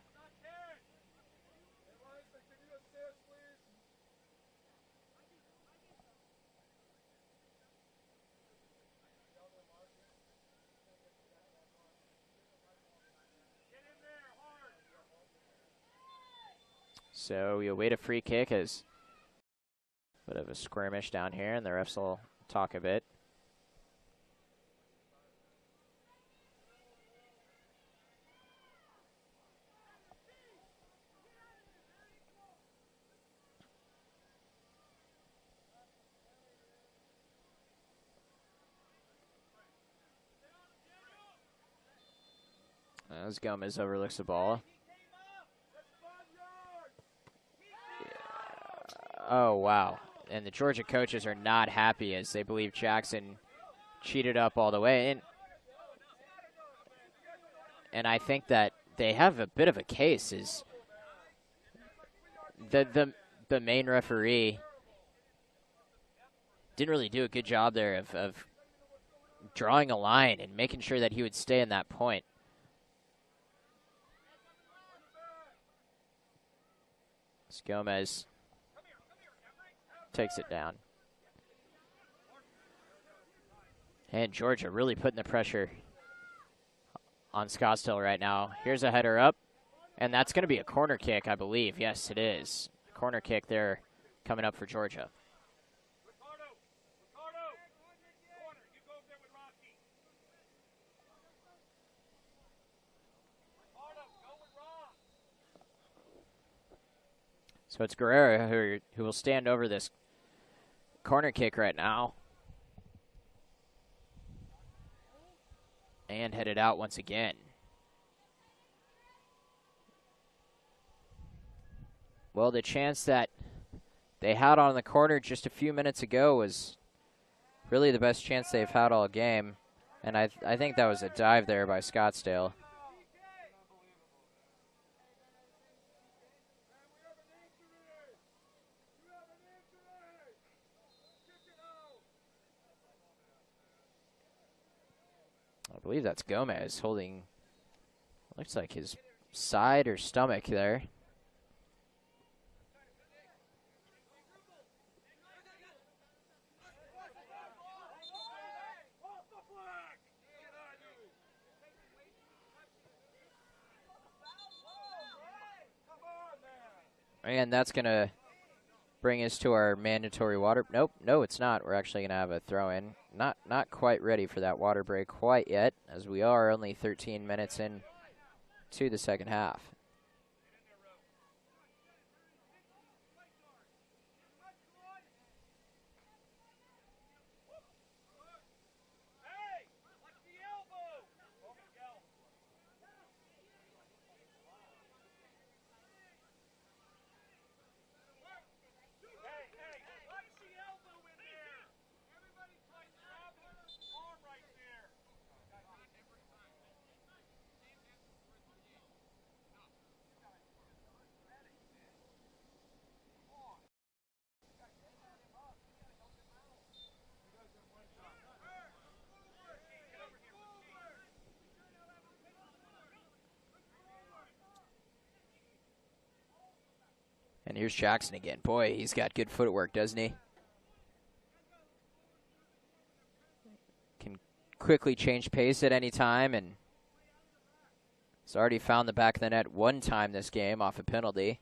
Speaker 1: So we await a free kick as a bit of a skirmish down here, and the refs will talk a bit. As Gomez overlooks the ball. Oh, wow. And the Georgia coaches are not happy as they believe Jackson cheated up all the way. And I think that they have a bit of a case. Is the main referee didn't really do a good job there of drawing a line and making sure that he would stay in that point. As Gomez takes it down. And Georgia really putting the pressure on Scottsdale right now. Here's a header up, and that's going to be a corner kick, I believe. Yes, it is. Corner kick there coming up for Georgia. So it's Guerrero who will stand over this corner kick right now. And headed out once again. Well, the chance that they had on the corner just a few minutes ago was really the best chance they've had all game. And I think that was a dive there by Scottsdale. I believe that's Gomez holding, looks like his side or stomach there. And that's going to bring us to our mandatory water. Nope, no, it's not. We're actually going to have a throw-in. Not quite ready for that water break quite yet, as we are only 13 minutes in to the second half. And here's Jackson again. Boy, he's got good footwork, doesn't he? Can quickly change pace at any time, and he's already found the back of the net one time this game off a penalty.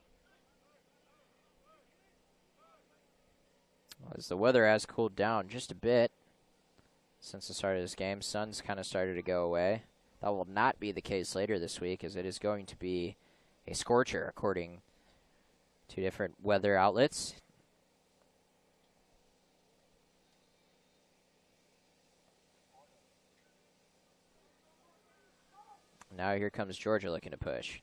Speaker 1: As the weather has cooled down just a bit since the start of this game, sun's kind of started to go away. That will not be the case later this week, as it is going to be a scorcher, according to different weather outlets. Now here comes Georgia looking to push.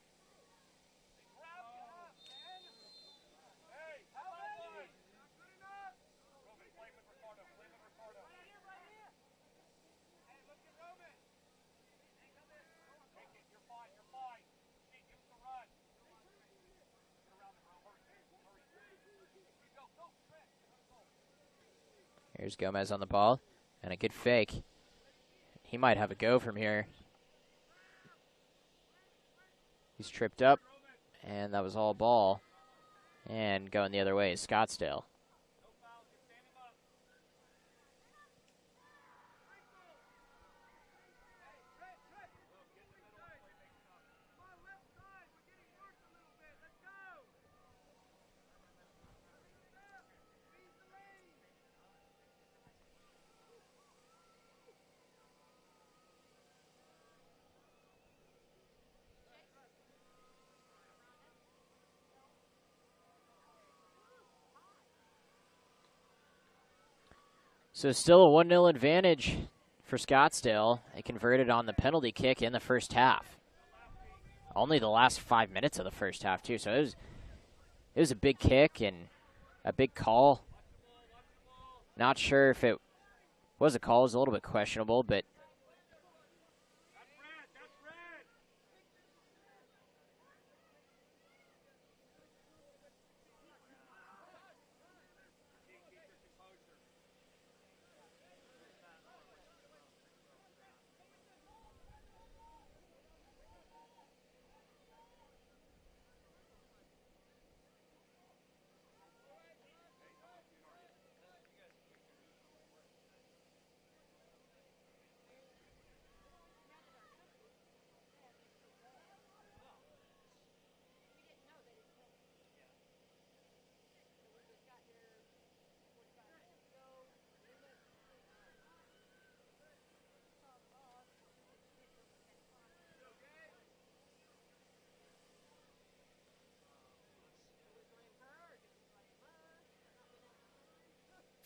Speaker 1: Here's Gomez on the ball, and a good fake. He might have a go from here. He's tripped up, and that was all ball. And going the other way is Scottsdale. So still a 1-0 advantage for Scottsdale. They converted on the penalty kick in the first half. Only the last 5 minutes of the first half, too. So it was a big kick and a big call. Not sure if it was a call. It was a little bit questionable, but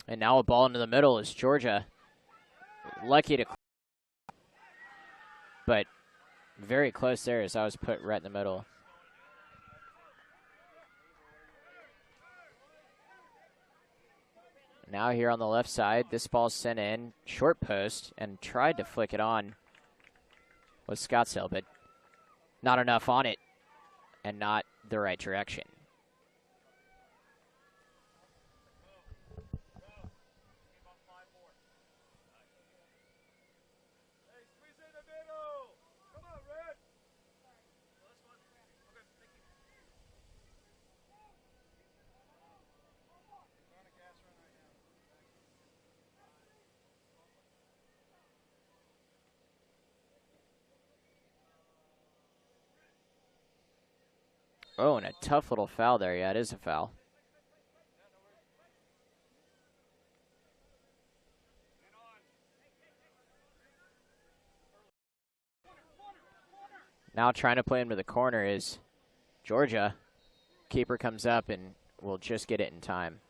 Speaker 1: And now a ball into the middle is Georgia. Lucky to, but very close there as I was put right in the middle. Now here on the left side, this ball's sent in, short post, and tried to flick it on with Scottsdale, but not enough on it and not the right direction. Oh, and a tough little foul there. Yeah, it is a foul. Now trying to play him to the corner is Georgia. Keeper comes up and will just get it in time.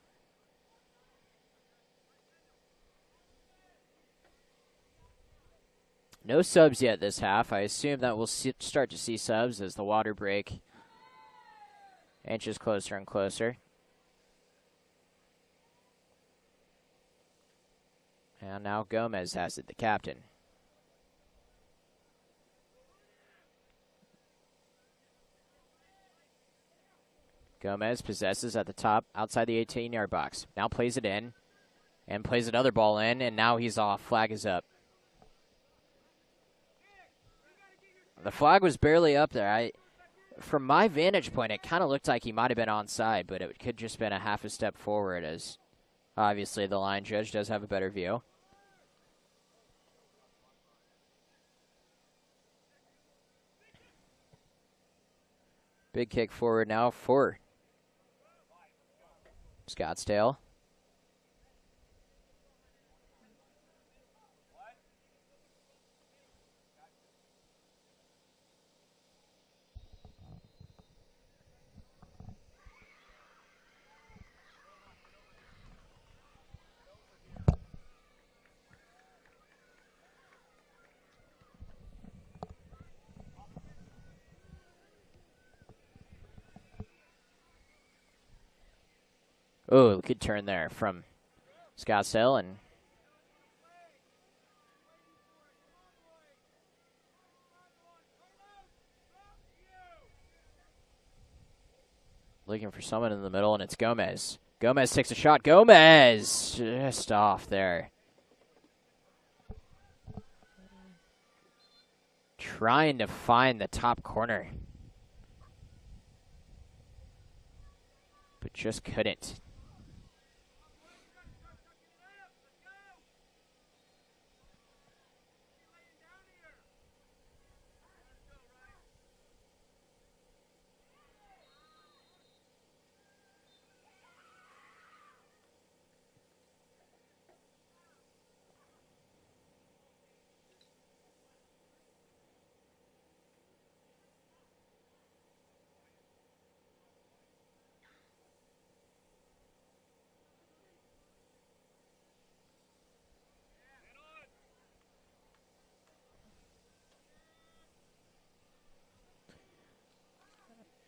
Speaker 1: No subs yet this half. I assume that we'll start to see subs as the water break inches closer and closer. And now Gomez has it, the captain. Gomez possesses at the top, outside the 18-yard box. Now plays it in, and plays another ball in, and now he's off. Flag is up. The flag was barely up there. From my vantage point, it kind of looked like he might have been onside, but it could just been a half a step forward, as obviously the line judge does have a better view. Big kick forward now for Scottsdale. Oh, good turn there from Scottsdale, and looking for someone in the middle, and it's Gomez. Gomez takes a shot. Gomez just off there. Trying to find the top corner, but just couldn't.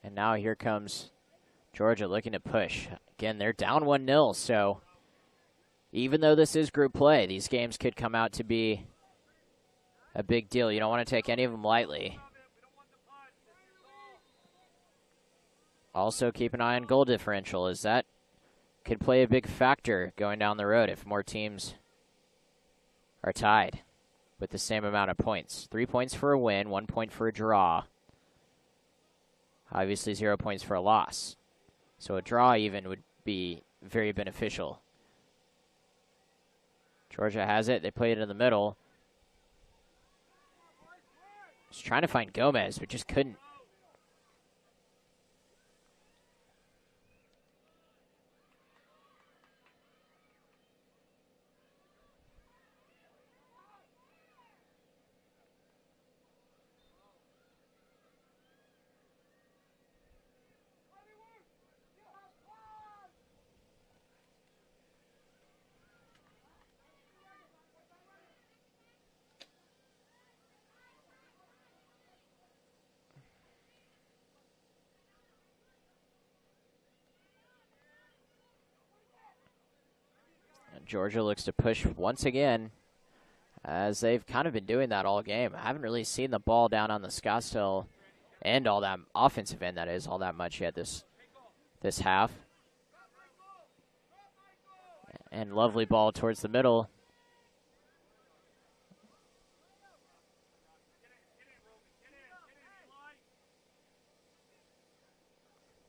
Speaker 1: And now here comes Georgia looking to push. Again, they're down 1-0, so even though this is group play, these games could come out to be a big deal. You don't want to take any of them lightly. Also, keep an eye on goal differential, as that could play a big factor going down the road if more teams are tied with the same amount of points. 3 points for a win, 1 point for a draw. Obviously 0 points for a loss. So a draw even would be very beneficial. Georgia has it. They play it in the middle. Just trying to find Gomez, but just couldn't. Georgia looks to push once again, as they've kind of been doing that all game. I haven't really seen the ball down on the Scottsdale end, all that offensive end, that is, all that much yet this half. And lovely ball towards the middle.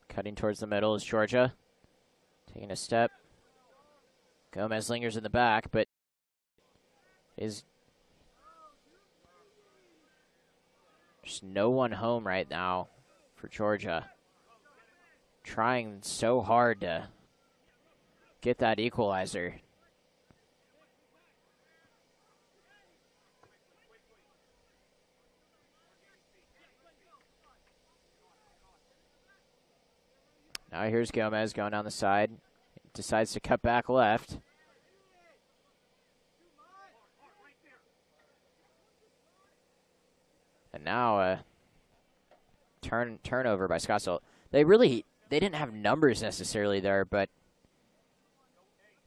Speaker 1: Cutting towards the middle is Georgia. Taking a step. Gomez lingers in the back, but is just no one home right now for Georgia. Trying so hard to get that equalizer. Now here's Gomez going down the side. Decides to cut back left. And now a turnover by Scottsdale. They didn't have numbers necessarily there, but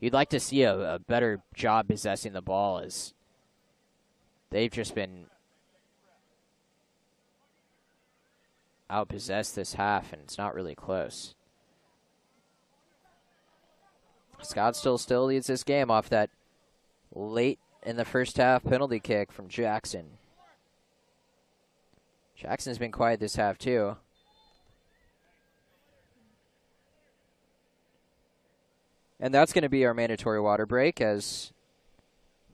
Speaker 1: you'd like to see a better job possessing the ball, as they've just been outpossessed this half, and it's not really close. Scottsdale still leads this game off that late in the first half penalty kick from Jackson. Jackson's been quiet this half too. And that's going to be our mandatory water break, as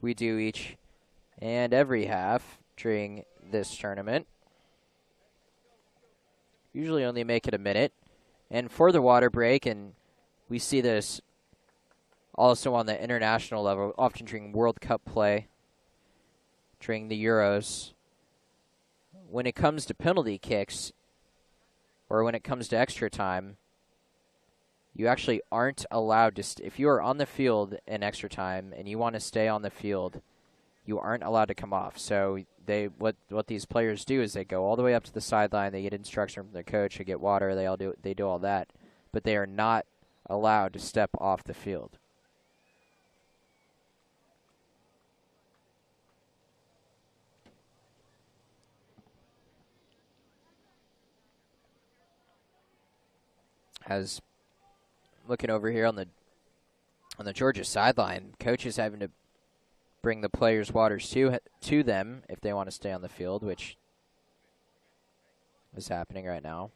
Speaker 1: we do each and every half during this tournament. Usually only make it a minute. And for the water break, and we see this also on the international level, often during World Cup play, during the Euros, when it comes to penalty kicks, or when it comes to extra time, you actually aren't allowed to, if you are on the field in extra time and you want to stay on the field, you aren't allowed to come off. So what these players do is they go all the way up to the sideline, they get instruction from their coach, they get water, they do all that, but they are not allowed to step off the field. As looking over here on the Georgia sideline, coaches having to bring the players' waters to them if they want to stay on the field, which is happening right now.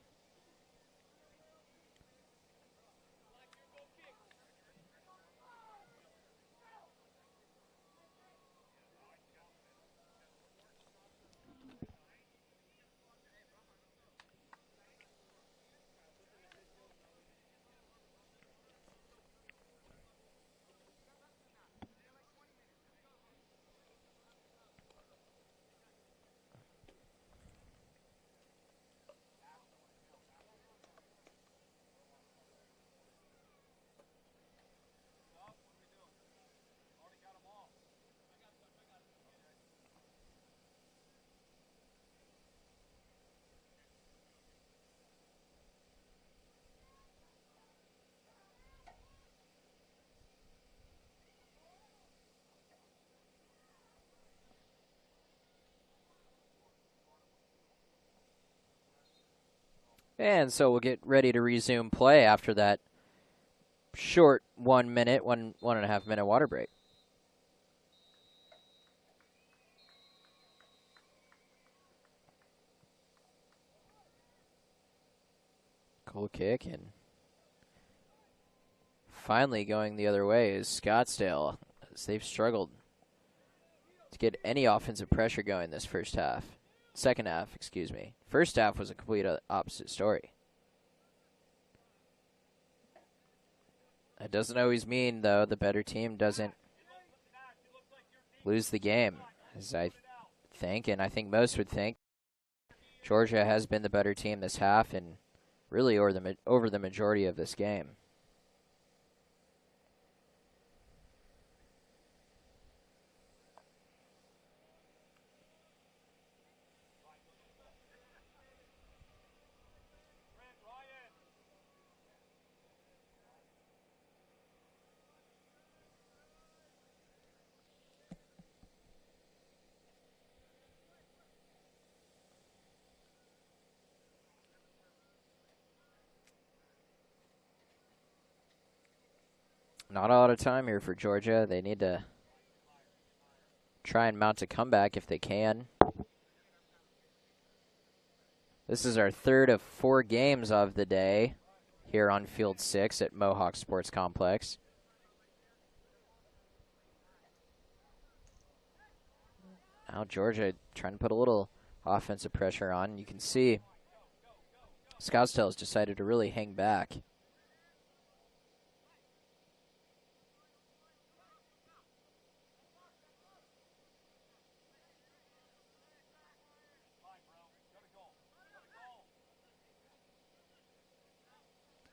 Speaker 1: And so we'll get ready to resume play after that short 1 minute, one and a half minute water break. Goal kick, and finally going the other way is Scottsdale, as they've struggled to get any offensive pressure going this second half, excuse me. First half was a complete opposite story. It doesn't always mean, though, the better team doesn't lose the game, as I think, and I think most would think. Georgia has been the better team this half, and really over the majority of this game. Not a lot of time here for Georgia. They need to try and mount a comeback if they can. This is our third of 4 games of the day here on Field 6 at Mohawk Sports Complex. Now Georgia trying to put a little offensive pressure on. You can see Scottsdale has decided to really hang back.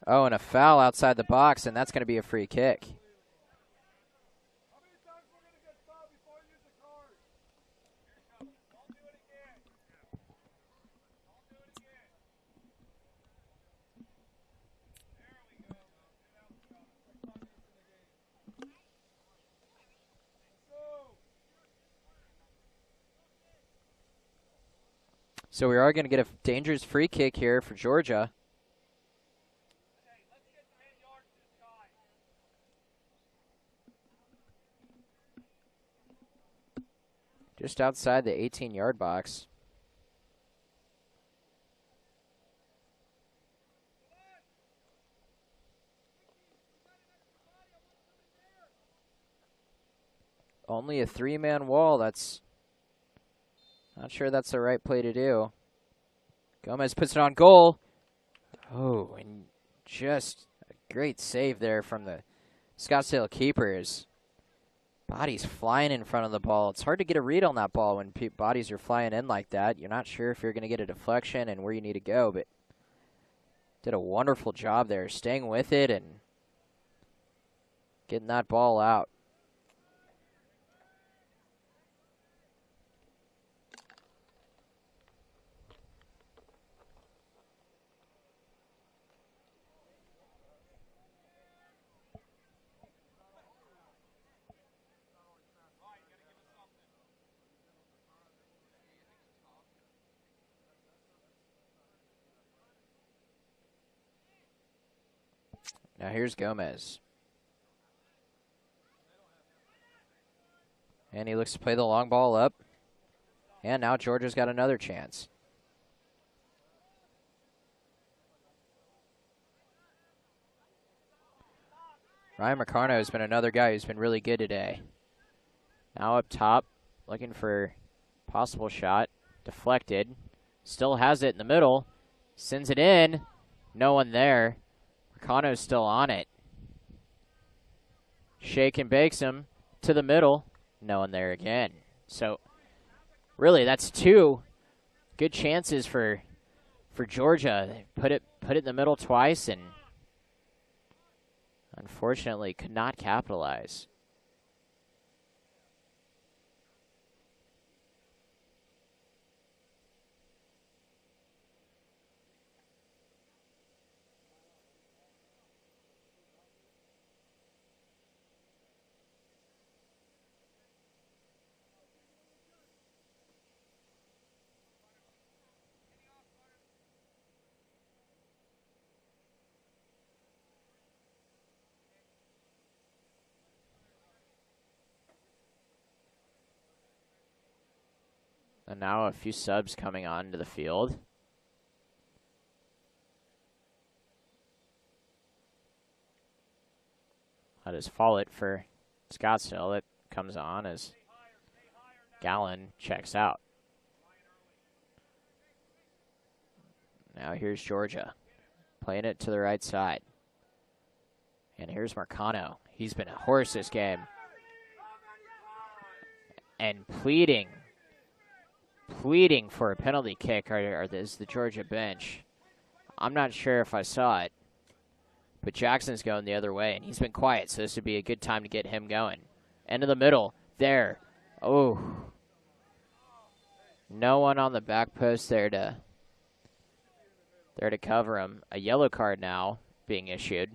Speaker 1: Oh, and a foul outside the box, and that's going to be a free kick. So we are going to get a dangerous free kick here for Georgia. Just outside the 18-yard box. Only a 3-man wall. That's not sure that's the right play to do. Gomez puts it on goal. Oh, and just a great save there from the Scottsdale keepers. Bodies flying in front of the ball. It's hard to get a read on that ball when bodies are flying in like that. You're not sure if you're going to get a deflection and where you need to go, but did a wonderful job there, staying with it and getting that ball out. Now here's Gomez. And he looks to play the long ball up. And now Georgia's got another chance. Ryan Mercano has been another guy who's been really good today. Now up top, looking for possible shot. Deflected. Still has it in the middle. Sends it in. No one there. Mercano's still on it. Shake and bakes him to the middle. No one there again. So, really, that's 2 good chances for Georgia. They put it in the middle twice and unfortunately could not capitalize. And now a few subs coming onto the field. That is Follett for Scottsdale that comes on as Gallen checks out. Now here's Georgia playing it to the right side. And here's Mercano. He's been a horse this game. And pleading for a penalty kick is the Georgia bench. I'm not sure if I saw it, but Jackson's going the other way, and he's been quiet, so this would be a good time to get him going. End of the middle. There. Oh. No one on the back post there to cover him. A yellow card now being issued.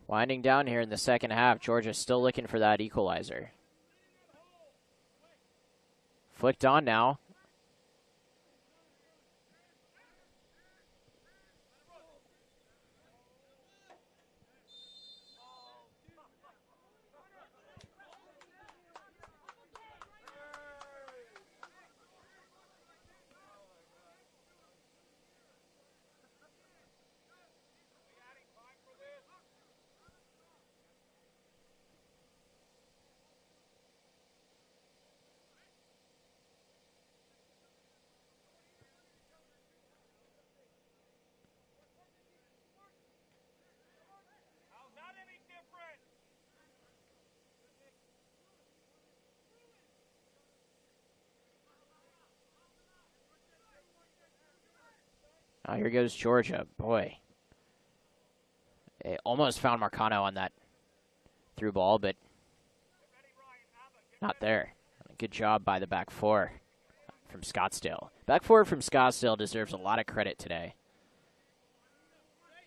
Speaker 1: Winding down here in the second half, Georgia still looking for that equalizer. Flicked on now. Oh, here goes Georgia. Boy. They almost found Marcano on that through ball, but not there. Good job by the back four from Scottsdale. Back four from Scottsdale deserves a lot of credit today.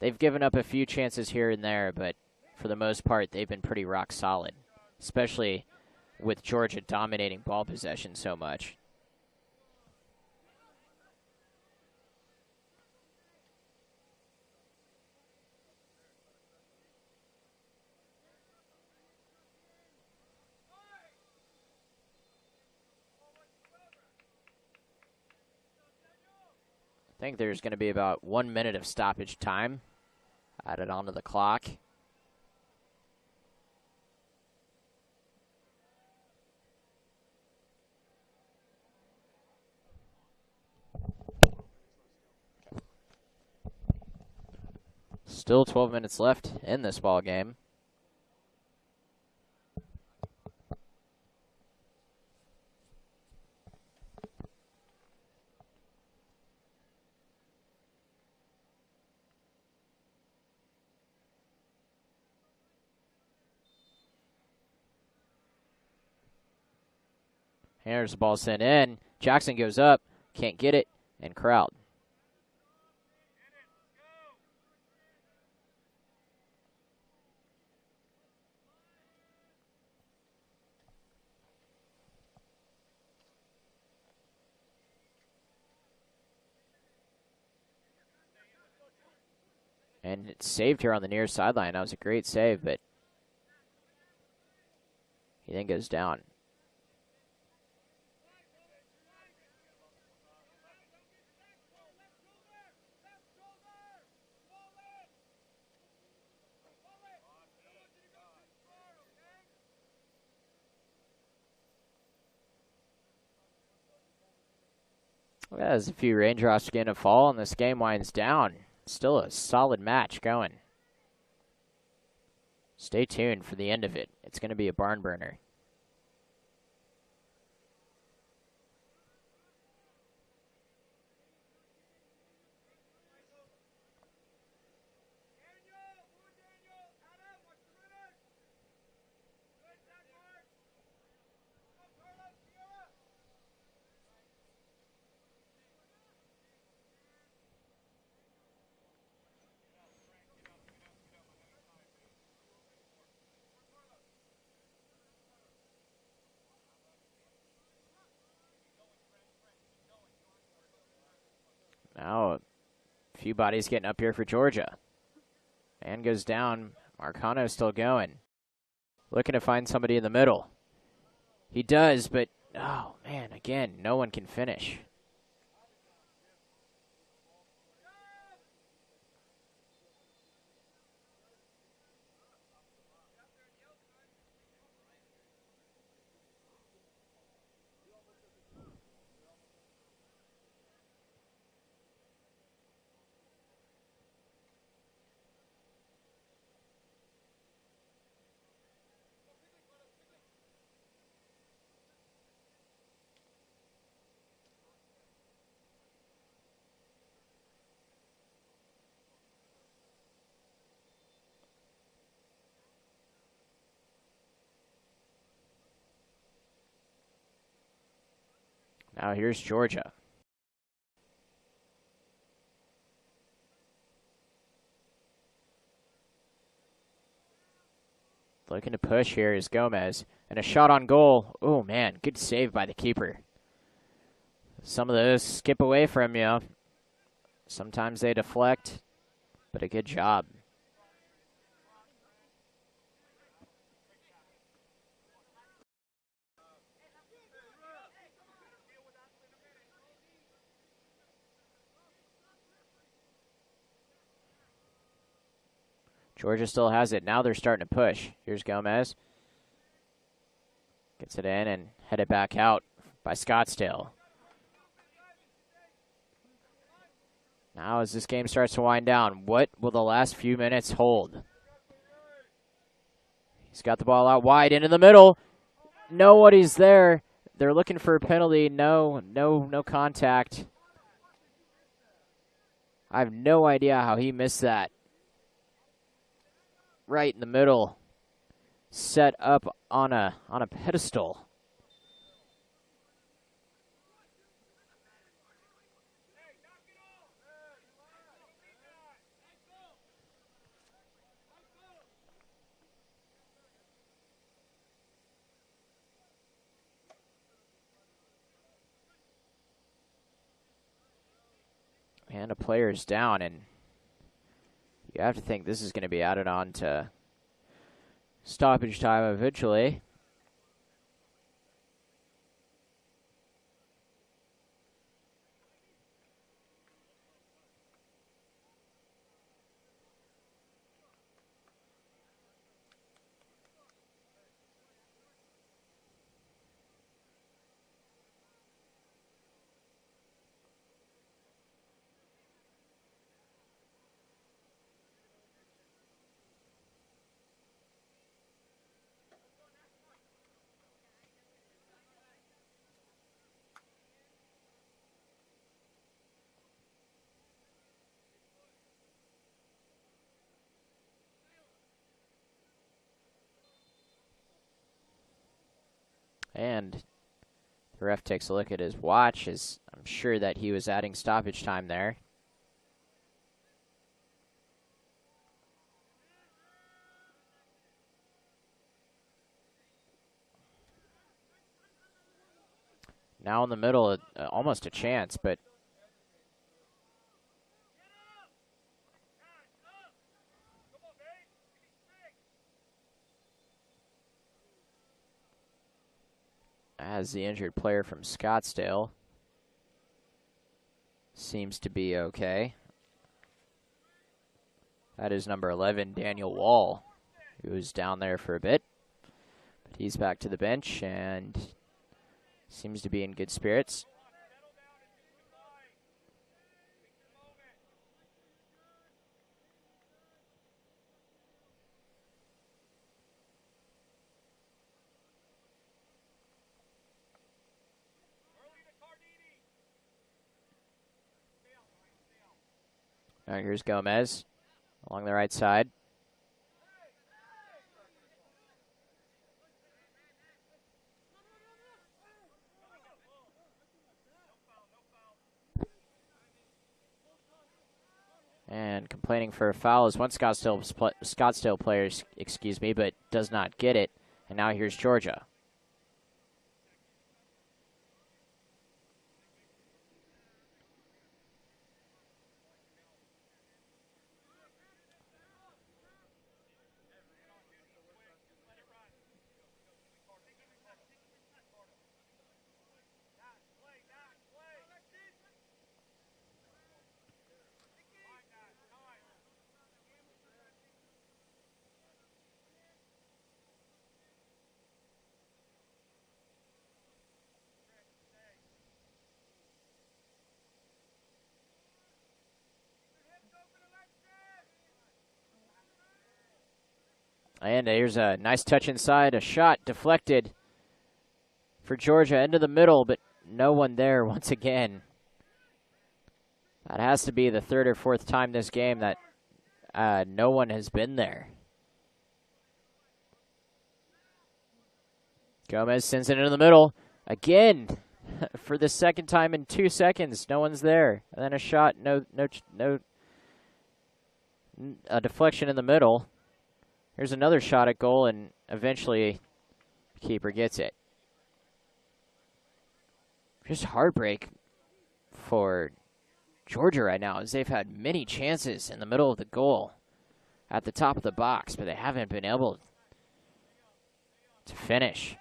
Speaker 1: They've given up a few chances here and there, but for the most part, they've been pretty rock solid, especially with Georgia dominating ball possession so much. I think there's going to be about 1 minute of stoppage time added onto the clock. Still 12 minutes left in this ball game. Here's the ball sent in. Jackson goes up, can't get it, and crowd. And it's saved here on the near sideline. That was a great save, but he then goes down. Well, there's a few raindrops beginning to fall, and this game winds down. Still a solid match going. Stay tuned for the end of it. It's going to be a barn burner. Now a few bodies getting up here for Georgia. Man goes down. Marcano still going. Looking to find somebody in the middle. He does, but, oh, man, again, no one can finish. Now here's Georgia. Looking to push here is Gomez. And a shot on goal. Oh, man, good save by the keeper. Some of those skip away from you. Sometimes they deflect, but a good job. Georgia still has it. Now they're starting to push. Here's Gomez. Gets it in and headed back out by Scottsdale. Now as this game starts to wind down, what will the last few minutes hold? He's got the ball out wide into the middle. Nobody's there. They're looking for a penalty. No contact. I have no idea how he missed that. Right in the middle. Set up on a pedestal. And a player's down, and you have to think this is going to be added on to stoppage time eventually. And the ref takes a look at his watch, as I'm sure that he was adding stoppage time there. Now in the middle, almost a chance, but as the injured player from Scottsdale seems to be okay. That is number 11, Daniel Wall, who was down there for a bit. But he's back to the bench and seems to be in good spirits. All right, here's Gomez along the right side. And complaining for a foul is one Scottsdale player, excuse me, but does not get it. And now here's Georgia. And here's a nice touch inside, a shot deflected for Georgia into the middle, but no one there once again. That has to be the third or fourth time this game that no one has been there. Gomez sends it into the middle again for the second time in 2 seconds. No one's there. And then a shot, a deflection in the middle. Here's another shot at goal, and eventually the keeper gets it. Just heartbreak for Georgia right now, as they've had many chances in the middle of the goal at the top of the box, but they haven't been able to finish.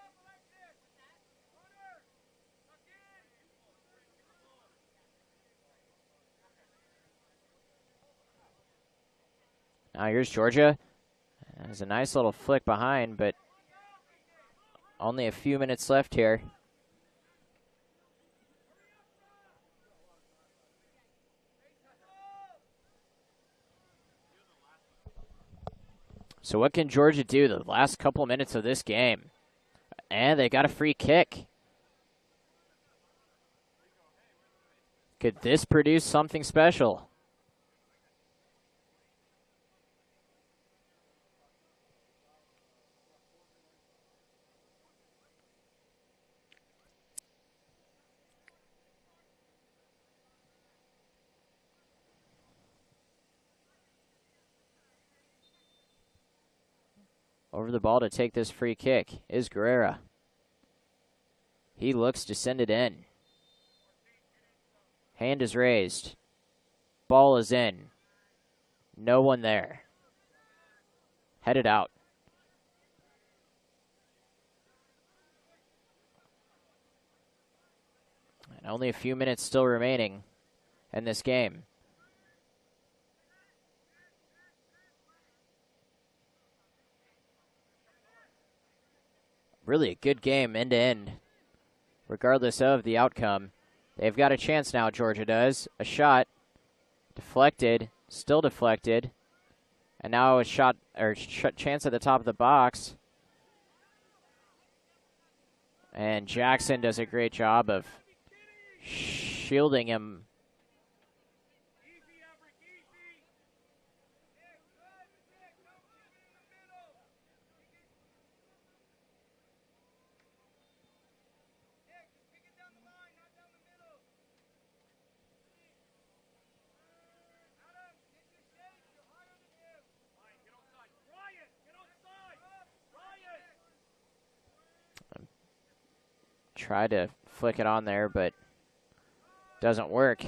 Speaker 1: Now here's Georgia. There's a nice little flick behind, but only a few minutes left here. So what can Georgia do the last couple minutes of this game? And they got a free kick. Could this produce something special? Over the ball to take this free kick is Guerrera. He looks to send it in. Hand is raised. Ball is in. No one there. Headed out. And only a few minutes still remaining in this game. Really a good game end to end, regardless of the outcome. They've got a chance now, Georgia does. A shot, deflected, still deflected, and now a shot or chance at the top of the box. And Jackson does a great job of shielding him. Try to flick it on there, but doesn't work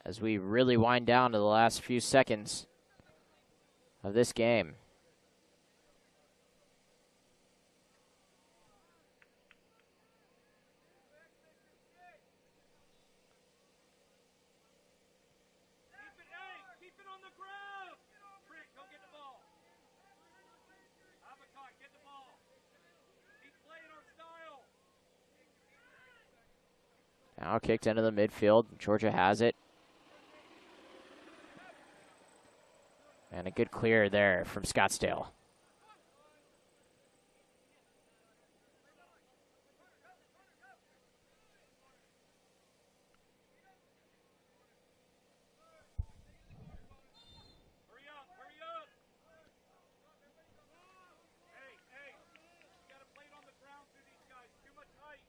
Speaker 1: as we really wind down to the last few seconds of this game.
Speaker 2: Keep it on the ground. Rick, go get the ball. Avatar, get the ball. Keep playing our style.
Speaker 1: Now kicked into the midfield. Georgia has it. And a good clear there from Scottsdale.
Speaker 2: Hurry up, hurry up. Hey, you got to play it on the ground through these guys. Too much height.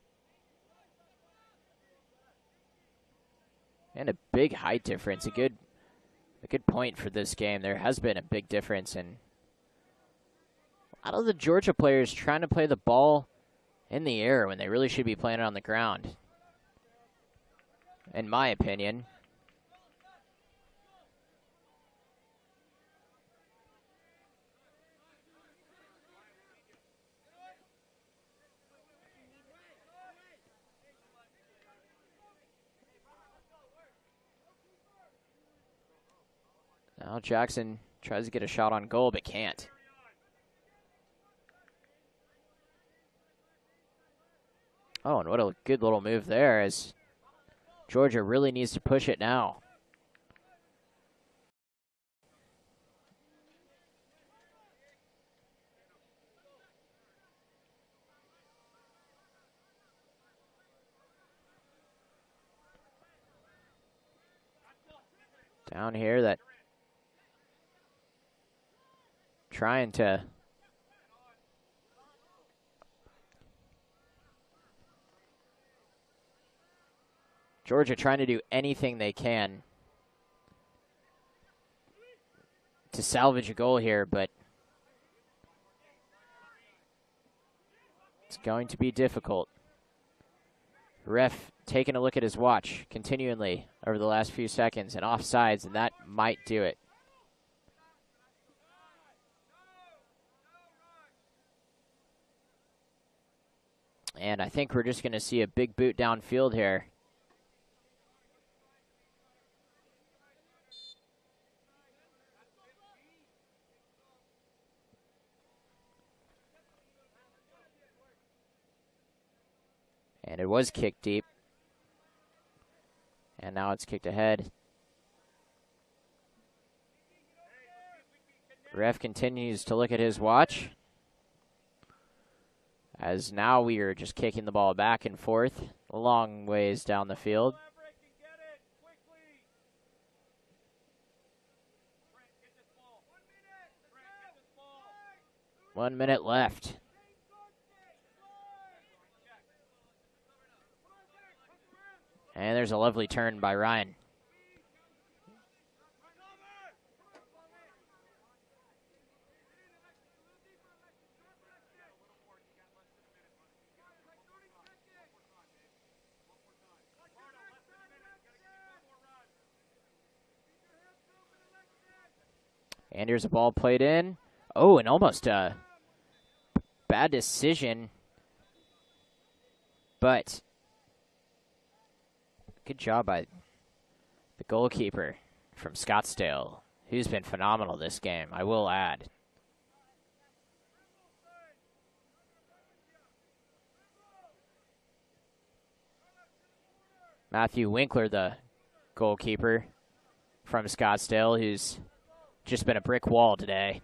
Speaker 1: And a big height difference. A good point for this game. There has been a big difference in a lot of the Georgia players trying to play the ball in the air when they really should be playing it on the ground, in my opinion. Now Jackson tries to get a shot on goal, but can't. Oh, and what a good little move there, as Georgia really needs to push it now. Down here, that trying to Georgia trying to do anything they can to salvage a goal here, but It's going to be difficult. Ref taking a look at his watch continually over the last few seconds and offsides, and that might do it. And I think we're just going to see a big boot downfield here. And it was kicked deep. And now it's kicked ahead. Ref continues to look at his watch. As now we are just kicking the ball back and forth a long ways down the field. 1 minute left. And there's a lovely turn by Ryan. And here's a ball played in. Oh, and almost a bad decision. But good job by the goalkeeper from Scottsdale, who's been phenomenal this game, I will add. Matthew Winkler, the goalkeeper from Scottsdale, who's just been a brick wall today.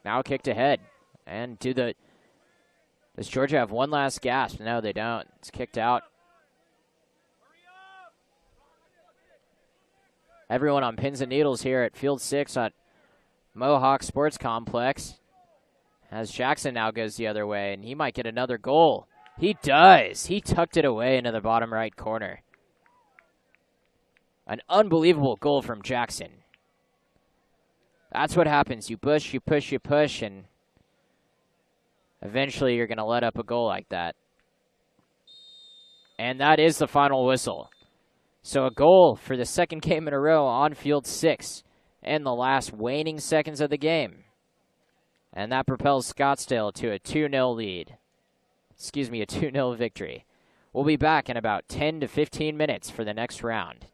Speaker 1: Now kicked ahead. And does Georgia have one last gasp? No, they don't. It's kicked out. Everyone on pins and needles here at Field 6 at Mohawk Sports Complex. As Jackson now goes the other way, and he might get another goal. He does. He tucked it away into the bottom right corner. An unbelievable goal from Jackson. That's what happens. You push, you push, you push, and eventually you're going to let up a goal like that. And that is the final whistle. So a goal for the second game in a row on Field 6 in the last waning seconds of the game. And that propels Scottsdale to a 2-0 lead. Excuse me, a 2-0 victory. We'll be back in about 10 to 15 minutes for the next round.